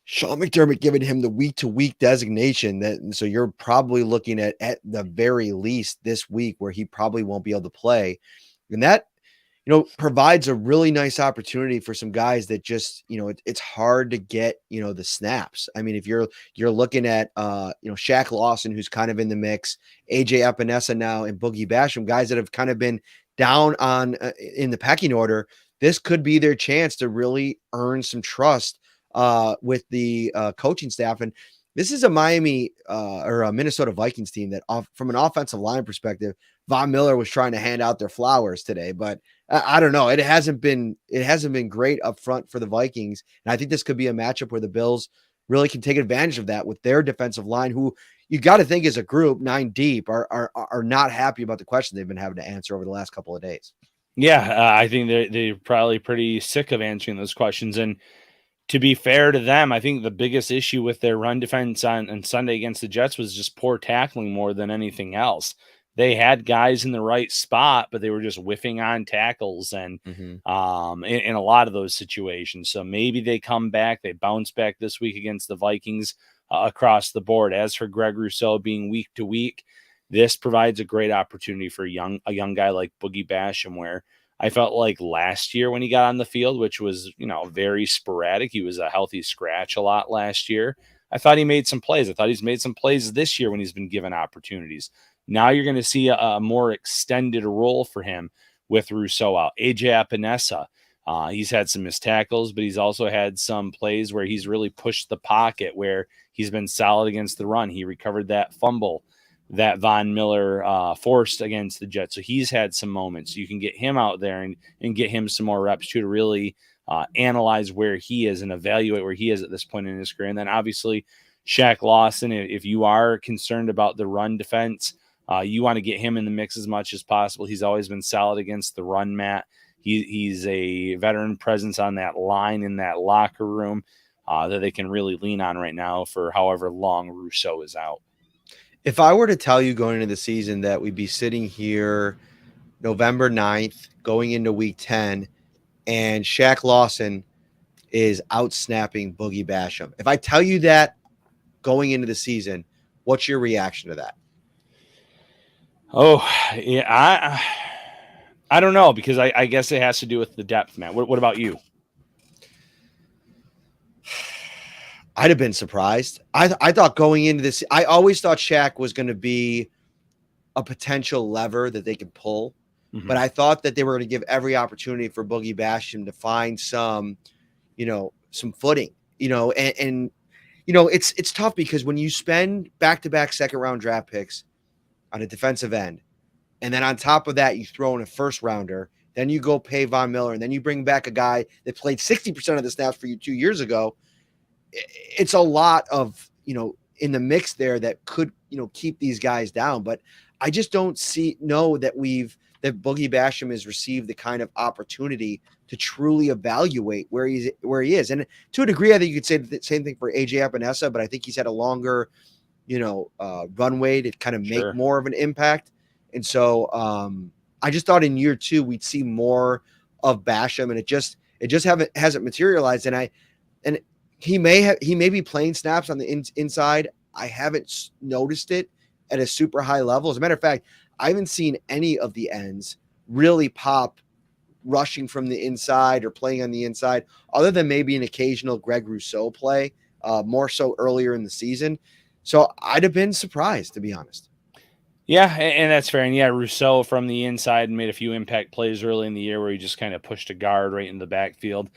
Sean McDermott giving him the week-to-week designation. So you're probably looking at the very least this week where he probably won't be able to play. And that, provides a really nice opportunity for some guys that just, it's hard to get, the snaps. I mean, if you're looking at, Shaq Lawson, who's kind of in the mix, AJ Epinesa now, and Boogie Basham, guys that have kind of been down on in the pecking order, this could be their chance to really earn some trust with the coaching staff. And this is a Miami or a Minnesota Vikings team that, from an offensive line perspective, Von Miller was trying to hand out their flowers today, but I don't know. It hasn't been great up front for the Vikings, and I think this could be a matchup where the Bills really can take advantage of that with their defensive line, who you got to think as a group 9 deep are not happy about the questions they've been having to answer over the last couple of days. Yeah, I think they're probably pretty sick of answering those questions. And to be fair to them, I think the biggest issue with their run defense on Sunday against the Jets was just poor tackling more than anything else. They had guys in the right spot, but they were just whiffing on tackles and Mm-hmm. in a lot of those situations. So maybe they come back, they bounce back this week against the Vikings across the board. As for Greg Rousseau being week to week, this provides a great opportunity for a young guy like Boogie Basham, where I felt like last year when he got on the field, which was, very sporadic, he was a healthy scratch a lot last year. I thought he made some plays. I thought he's made some plays this year when he's been given opportunities. Now you're going to see a more extended role for him with Rousseau out. AJ Epinesa, he's had some missed tackles, but he's also had some plays where he's really pushed the pocket, where he's been solid against the run. He recovered that fumble that Von Miller forced against the Jets. So he's had some moments. You can get him out there and get him some more reps too, to really analyze where he is and evaluate where he is at this point in his career. And then obviously Shaq Lawson, if you are concerned about the run defense, you want to get him in the mix as much as possible. He's always been solid against the run, Matt. He's a veteran presence on that line in that locker room that they can really lean on right now for however long Rousseau is out. If I were to tell you going into the season that we'd be sitting here November 9th, going into week 10, and Shaq Lawson is out snapping Boogie Basham. If I tell you that going into the season, what's your reaction to that? Oh, yeah, I don't know, because I guess it has to do with the depth, man. What about you? I'd have been surprised. I thought going into this, I always thought Shaq was going to be a potential lever that they could pull, but I thought that they were going to give every opportunity for Boogie Basham to find some, some footing, and it's tough because when you spend back-to-back second-round draft picks on a defensive end, and then on top of that, you throw in a first rounder, then you go pay Von Miller, and then you bring back a guy that played 60% of the snaps for you 2 years ago. It's a lot of, in the mix there that could, keep these guys down. But I just don't know that Boogie Basham has received the kind of opportunity to truly evaluate where he is. And to a degree, I think you could say the same thing for AJ Epinesa, but I think he's had a longer, runway to kind of make more of an impact. And so I just thought in year 2, we'd see more of Basham, and it just hasn't materialized. And he may be playing snaps on the inside. I haven't noticed it at a super high level. As a matter of fact, I haven't seen any of the ends really pop rushing from the inside or playing on the inside, other than maybe an occasional Greg Rousseau play, more so earlier in the season. So I'd have been surprised, to be honest. Yeah, and that's fair. And yeah, Rousseau from the inside made a few impact plays early in the year where he just kind of pushed a guard right in the backfield.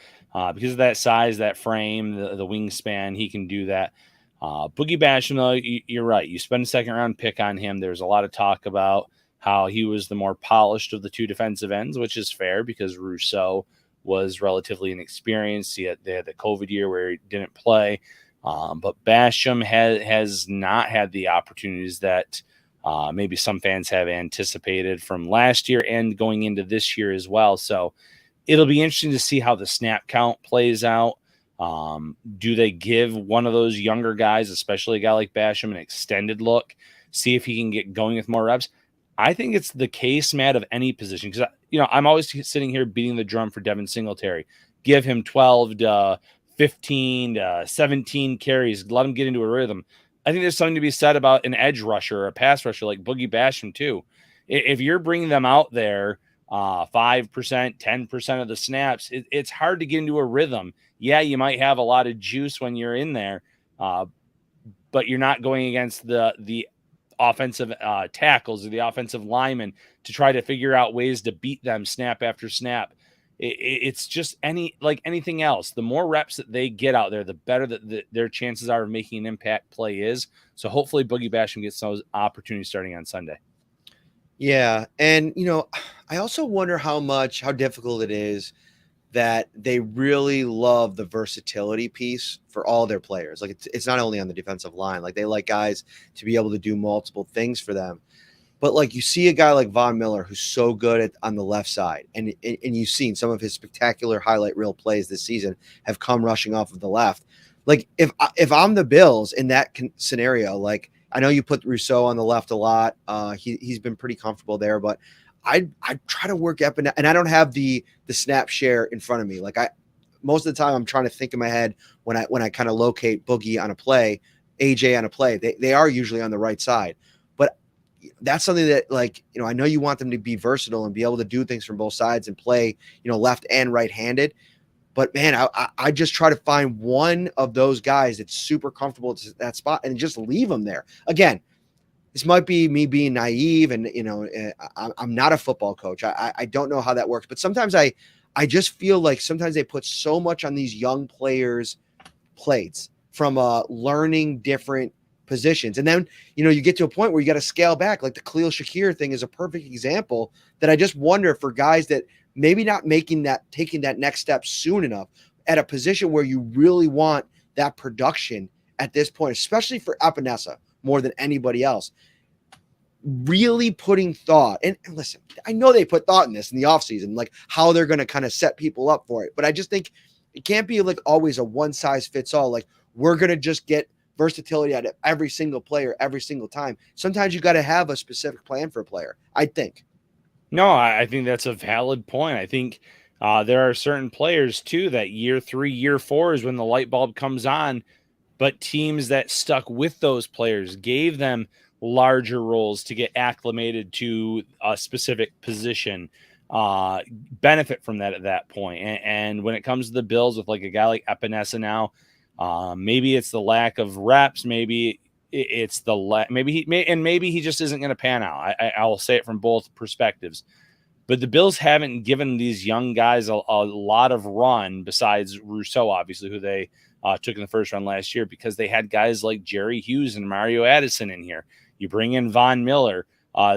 Because of that size, that frame, the wingspan, he can do that. Boogie Basham, though, you're right. You spend a second-round pick on him. There's a lot of talk about how he was the more polished of the two defensive ends, which is fair because Rousseau was relatively inexperienced. They had the COVID year where he didn't play. But Basham has not had the opportunities that maybe some fans have anticipated from last year and going into this year as well. So it'll be interesting to see how the snap count plays out. Do they give one of those younger guys, especially a guy like Basham, an extended look, see if he can get going with more reps? I think it's the case, Matt, of any position. Because, I'm always sitting here beating the drum for Devin Singletary. Give him 12 to 15 to 17 carries. Let him get into a rhythm. I think there's something to be said about an edge rusher or a pass rusher like Boogie Basham, too. If you're bringing them out there 5%, 10% of the snaps, it's hard to get into a rhythm. Yeah, you might have a lot of juice when you're in there, but you're not going against the offensive tackles or the offensive linemen to try to figure out ways to beat them snap after snap. It's just anything else. The more reps that they get out there, the better that their chances are of making an impact play is. So hopefully Boogie Basham gets those opportunities starting on Sunday. Yeah. And, I also wonder how difficult it is that they really love the versatility piece for all their players. Like it's not only on the defensive line, like they like guys to be able to do multiple things for them. But like you see a guy like Von Miller who's so good on the left side, and you've seen some of his spectacular highlight reel plays this season have come rushing off of the left. Like if I'm the Bills in that scenario, like I know you put Rousseau on the left a lot. He's been pretty comfortable there, but I try to work up, and I don't have the snap share in front of me. Like most of the time I'm trying to think in my head when I kind of locate Boogie on a play, AJ on a play. They are usually on the right side. But that's something that, like, I know you want them to be versatile and be able to do things from both sides and play, left and right-handed. But man, I just try to find one of those guys that's super comfortable at that spot and just leave them there. Again, this might be me being naive, and I'm not a football coach. I don't know how that works, but sometimes I just feel like sometimes they put so much on these young players' plates from learning different positions, and then you get to a point where you got to scale back. Like the Khalil Shakir thing is a perfect example that I just wonder for guys that maybe not taking that next step soon enough at a position where you really want that production at this point, especially for Epinesa more than anybody else, really putting thought. And listen, I know they put thought in this in the offseason, like how they're going to kind of set people up for it. But I just think it can't be like always a one size fits all. Like we're going to just get versatility out of every single player every single time. Sometimes you got to have a specific plan for a player, I think. No, I think that's a valid point. I think there are certain players too that year 3, year 4 is when the light bulb comes on. But teams that stuck with those players, gave them larger roles to get acclimated to a specific position, benefit from that at that point. And when it comes to the Bills with like a guy like Epinesa now, maybe it's the lack of reps, maybe it's maybe he just isn't going to pan out. I will say it from both perspectives. But the Bills haven't given these young guys a lot of run besides Rousseau, obviously, who they took in the first round last year, because they had guys like Jerry Hughes and Mario Addison in here. You bring in Von Miller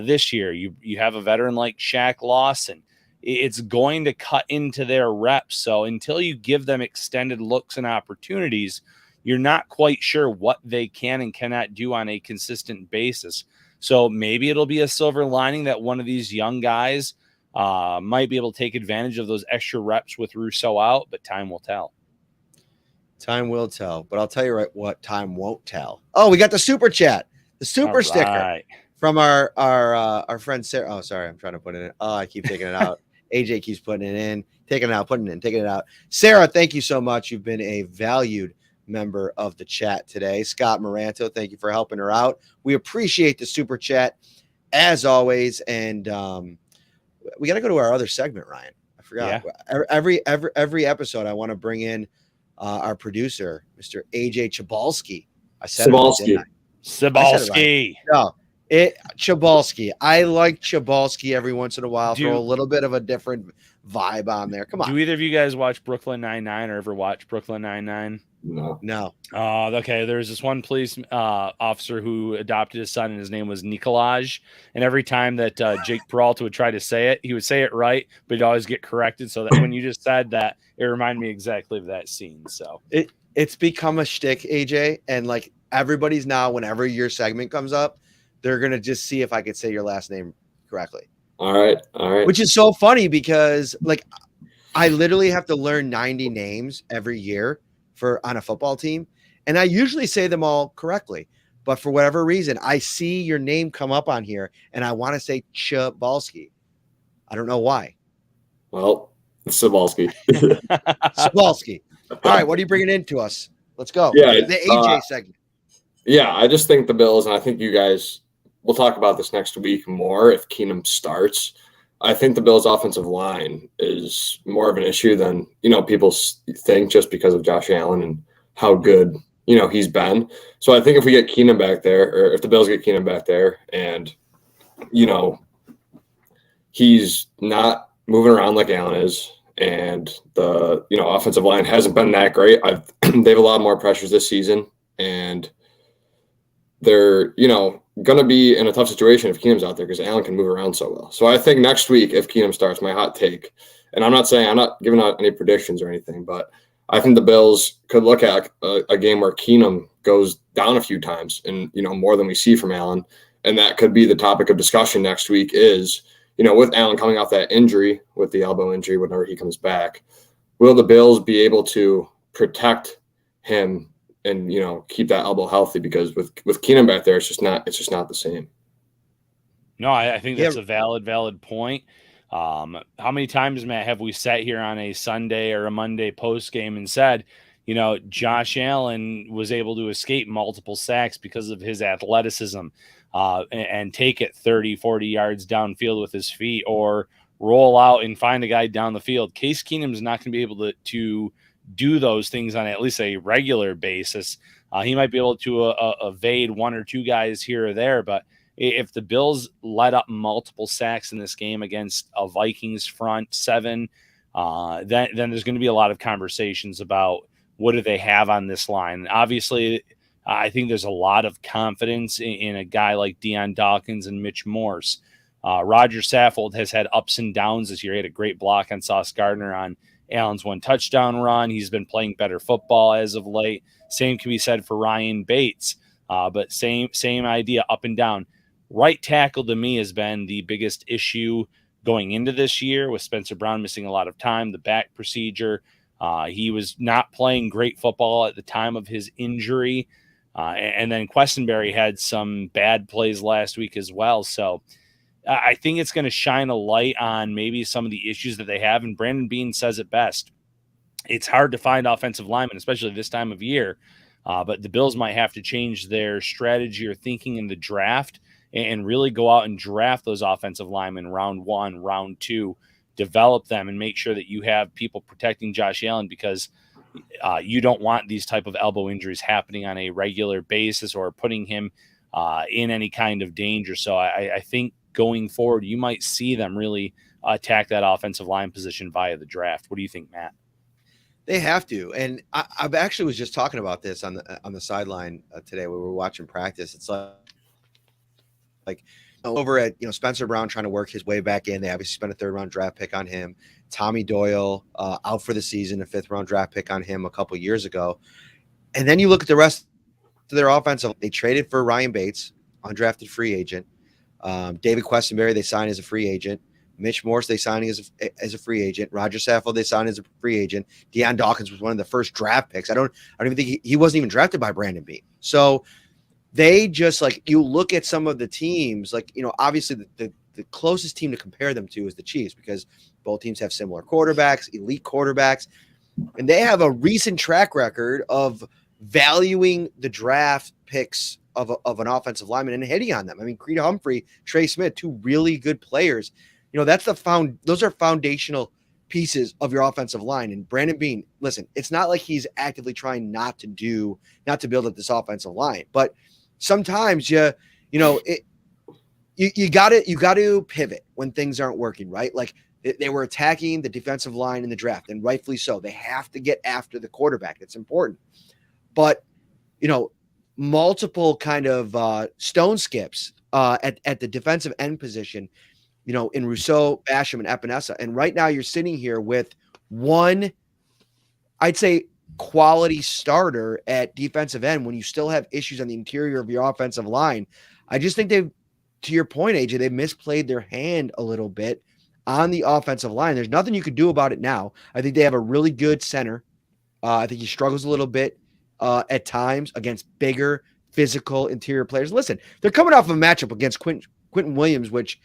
this year. You have a veteran like Shaq Lawson. It's going to cut into their reps. So until you give them extended looks and opportunities, you're not quite sure what they can and cannot do on a consistent basis. So maybe it'll be a silver lining that one of these young guys might be able to take advantage of those extra reps with Rousseau out, but time will tell. Time will tell, but I'll tell you what time won't tell. Oh, we got the super chat, the super sticker from our friend Sarah. Oh, sorry, I'm trying to put it in. Oh, I keep taking it out. AJ keeps putting it in, taking it out, putting it in, taking it out. Sarah, thank you so much. You've been a valued member of the chat today. Scott Moranto, thank you for helping her out. We appreciate the super chat as always, and we got to go to our other segment, Ryan. I forgot. Yeah. Every episode, I want to bring in our producer, Mr. AJ Chabalski. I said Chabalski. No, Chabalski. I like Chabalski every once in a while. Throw a little bit of a different vibe on there. Come on. Do either of you guys watch Brooklyn Nine-Nine or ever watch Brooklyn Nine-Nine? No. Okay. There's this one police officer who adopted his son, and his name was Nikolaj. And every time that Jake Peralta would try to say it, he would say it right, but he'd always get corrected. So that when you just said that, it reminded me exactly of that scene. So it's become a shtick, AJ, and like everybody's now, whenever your segment comes up, they're gonna just see if I could say your last name correctly. All right. Which is so funny because like I literally have to learn 90 names every year on a football team, and I usually say them all correctly, but for whatever reason I see your name come up on here and I want to say Chabalski. I don't know why. Well, Sabalski. Sabalski. All right, what are you bringing in to us? Let's go. Yeah, the AJ segment. Yeah, I just think the Bills, and I think you guys, we'll talk about this next week more if Keenum starts. I think the Bills' offensive line is more of an issue than, people think, just because of Josh Allen and how good, he's been. So I think if we get Keenum back there, or if the Bills get Keenum back there and, he's not moving around like Allen is, and the offensive line hasn't been that great. They have a lot more pressures this season, and they're going to be in a tough situation if Keenum's out there because Allen can move around so well. So I think next week if Keenum starts, my hot take, and I'm not giving out any predictions or anything, but I think the Bills could look at a game where Keenum goes down a few times and more than we see from Allen, and that could be the topic of discussion next week is with Allen coming off that injury, with the elbow injury, whenever he comes back, will the Bills be able to protect him and keep that elbow healthy? Because with Keenum back there, it's just not the same. No, I think that's a valid point. How many times, Matt, have we sat here on a Sunday or a Monday post game and said, Josh Allen was able to escape multiple sacks because of his athleticism, and take it 30, 40 yards downfield with his feet, or roll out and find a guy down the field. Case Keenum is not going to be able to do those things on at least a regular basis. He might be able to evade one or two guys here or there, but if the Bills let up multiple sacks in this game against a Vikings front seven, then there's going to be a lot of conversations about what do they have on this line. Obviously, I think there's a lot of confidence in a guy like Deion Dawkins and Mitch Morse. Roger Saffold has had ups and downs this year. He had a great block on Sauce Gardner on Allen's one touchdown run. He's been playing better football as of late. Same can be said for Ryan Bates, but same idea, up and down. Right tackle to me has been the biggest issue going into this year, with Spencer Brown missing a lot of time, the back procedure. He was not playing great football at the time of his injury. And then Questenberry had some bad plays last week as well. So I think it's going to shine a light on maybe some of the issues that they have. And Brandon Beane says it best. It's hard to find offensive linemen, especially this time of year. But the Bills might have to change their strategy or thinking in the draft and really go out and draft those offensive linemen round one, round two, develop them and make sure that you have people protecting Josh Allen, because you don't want these type of elbow injuries happening on a regular basis or putting him in any kind of danger. So I think going forward, you might see them really attack that offensive line position via the draft. What do you think, Matt? They have to, and I actually was just talking about this on the sideline today when we were watching practice. It's like over at Spencer Brown trying to work his way back in. They obviously spent a 3rd-round draft pick on him. Tommy Doyle out for the season, a 5th-round draft pick on him a couple years ago. And then you look at the rest of their offensive. They traded for Ryan Bates, undrafted free agent. David Questenberry they signed as a free agent. Mitch Morse they signed as a free agent. Roger Saffold they signed as a free agent. Deion Dawkins was one of the first draft picks. I don't even think he wasn't even drafted by Brandon Beane. So they just, like, you look at some of the teams, like, obviously the closest team to compare them to is the Chiefs, because both teams have similar quarterbacks, elite quarterbacks, and they have a recent track record of valuing the draft picks of an offensive lineman and hitting on them. I mean, Creed Humphrey, Trey Smith, 2 really good players. That's those are foundational pieces of your offensive line. And Brandon Beane, listen, it's not like he's actively trying not to build up this offensive line, but sometimes you got to pivot when things aren't working, right? Like they were attacking the defensive line in the draft, and rightfully so. They have to get after the quarterback. It's important. But, multiple kind of stone skips at the defensive end position, in Rousseau, Basham, and Epinesa. And right now you're sitting here with one, I'd say, quality starter at defensive end when you still have issues on the interior of your offensive line. I just think to your point, AJ, they misplayed their hand a little bit on the offensive line. There's nothing you could do about it now. I think they have a really good center. I think he struggles a little bit at times against bigger, physical interior players. Listen, they're coming off of a matchup against Quentin Williams, which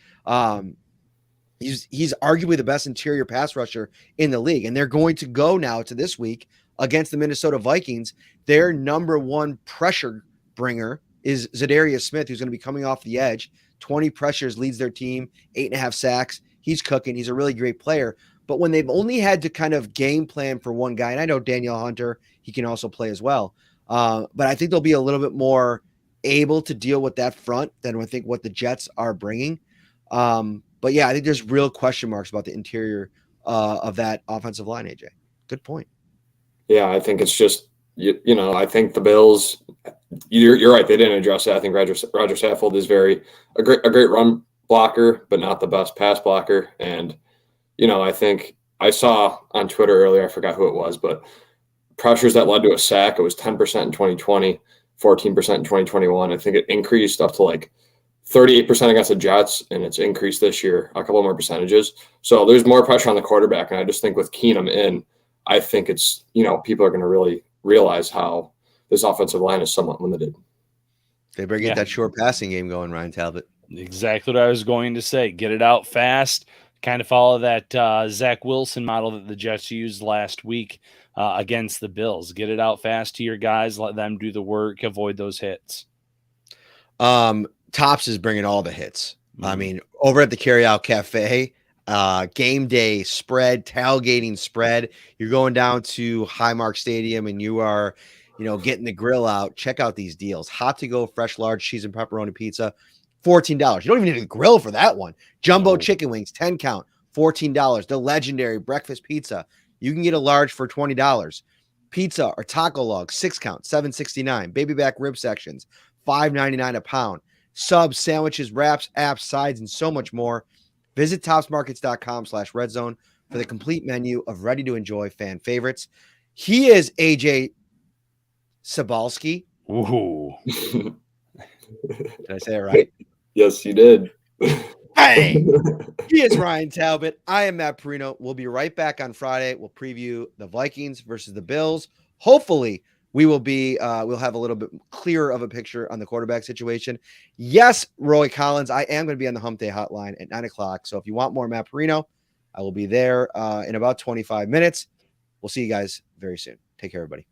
he's arguably the best interior pass rusher in the league. And they're going to go now to this week against the Minnesota Vikings. Their number one pressure bringer is Zadarius Smith, who's going to be coming off the edge. 20 pressures, leads their team, 8.5 sacks. He's cooking. He's a really great player. But when they've only had to kind of game plan for one guy, and I know Danielle Hunter, he can also play as well. But I think they'll be a little bit more able to deal with that front than I think what the Jets are bringing. But yeah, I think there's real question marks about the interior of that offensive line, AJ. Good point. Yeah, I think it's just I think the Bills. You're right. They didn't address it. I think Roger Saffold is a great run blocker, but not the best pass blocker. And I think I saw on Twitter earlier. I forgot who it was, but pressures that led to a sack. It was 10% in 2020, 14% in 2021. I think it increased up to like 38% against the Jets, and it's increased this year a couple more percentages. So there's more pressure on the quarterback, and I just think with Keenum in, I think it's people are going to really realize how this offensive line is somewhat limited. They better get that short passing game going, Ryan Talbot. Exactly what I was going to say. Get it out fast. Kind of follow that Zach Wilson model that the Jets used last week against the Bills. Get it out fast to your guys. Let them do the work. Avoid those hits. Tops is bringing all the hits. I mean, over at the Carryout Cafe, game day spread, tailgating spread. You're going down to Highmark Stadium and you are, getting the grill out. Check out these deals. Hot to go, fresh, large cheese and pepperoni pizza, $14. You don't even need a grill for that one. Jumbo chicken wings, 10 count, $14. The legendary breakfast pizza. You can get a large for $20. Pizza or taco log, 6 count, $7.69. Baby back rib sections, $5.99 a pound. Subs, sandwiches, wraps, apps, sides, and so much more. Visit topsmarkets.com/redzone for the complete menu of ready-to-enjoy fan favorites. He is AJ Sabalski. Ooh. Did I say it right? Yes, you did. Bang! He is Ryan Talbot. I am Matt Parrino. We'll be right back on Friday. We'll preview the Vikings versus the Bills. Hopefully, we will be we'll have a little bit clearer of a picture on the quarterback situation. Yes, Roy Collins, I am going to be on the Hump Day hotline at 9:00. So if you want more Matt Parrino, I will be there in about 25 minutes. We'll see you guys very soon. Take care, everybody.